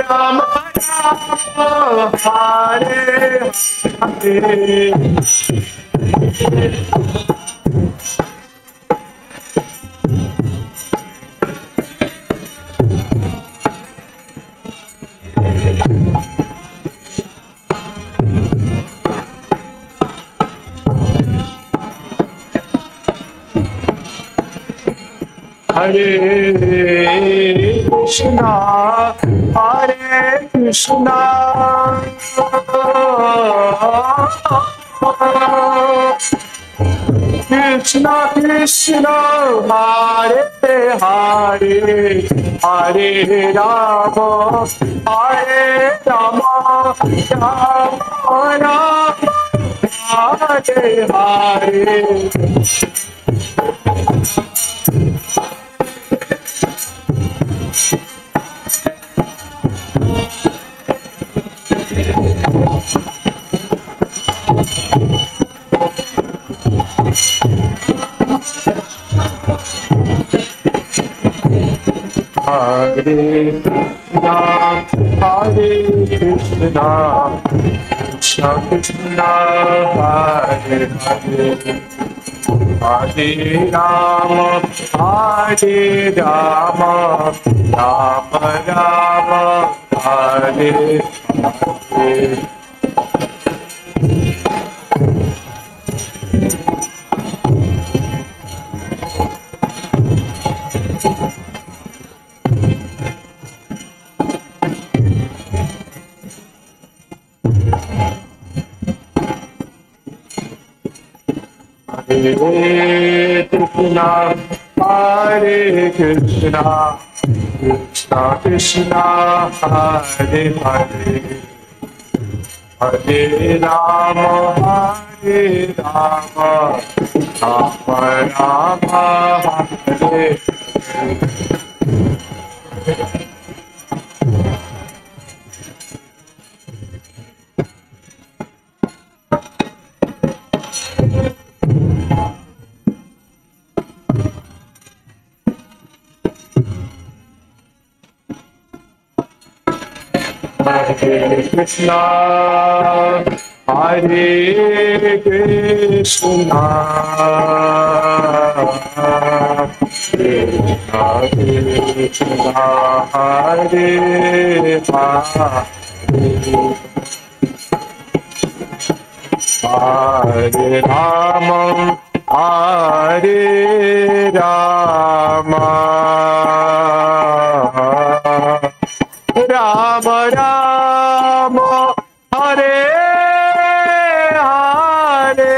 Rama, Rama Rama, Hare Hare. Hare Krishna, Hare Krishna, Krishna Krishna, Hare Hare, Hare Rama, Hare Rama, Rama Rama, Hare Hare. Hare Krishna, Hare Krishna, Krishna Krishna, Hare Hare, Hare Rama, Hare Rama, Rama Rama, Hare Hare. Hare Krishna, Hare Krishna, Krishna Krishna Hare Hare Hare Rama Hare Rama Rama Rama Hare Hare Krishna, Hare Krishna, Krishna Krishna, Hare Hare, Hare Rama, Hare Rama. Rama Rama Hare Hare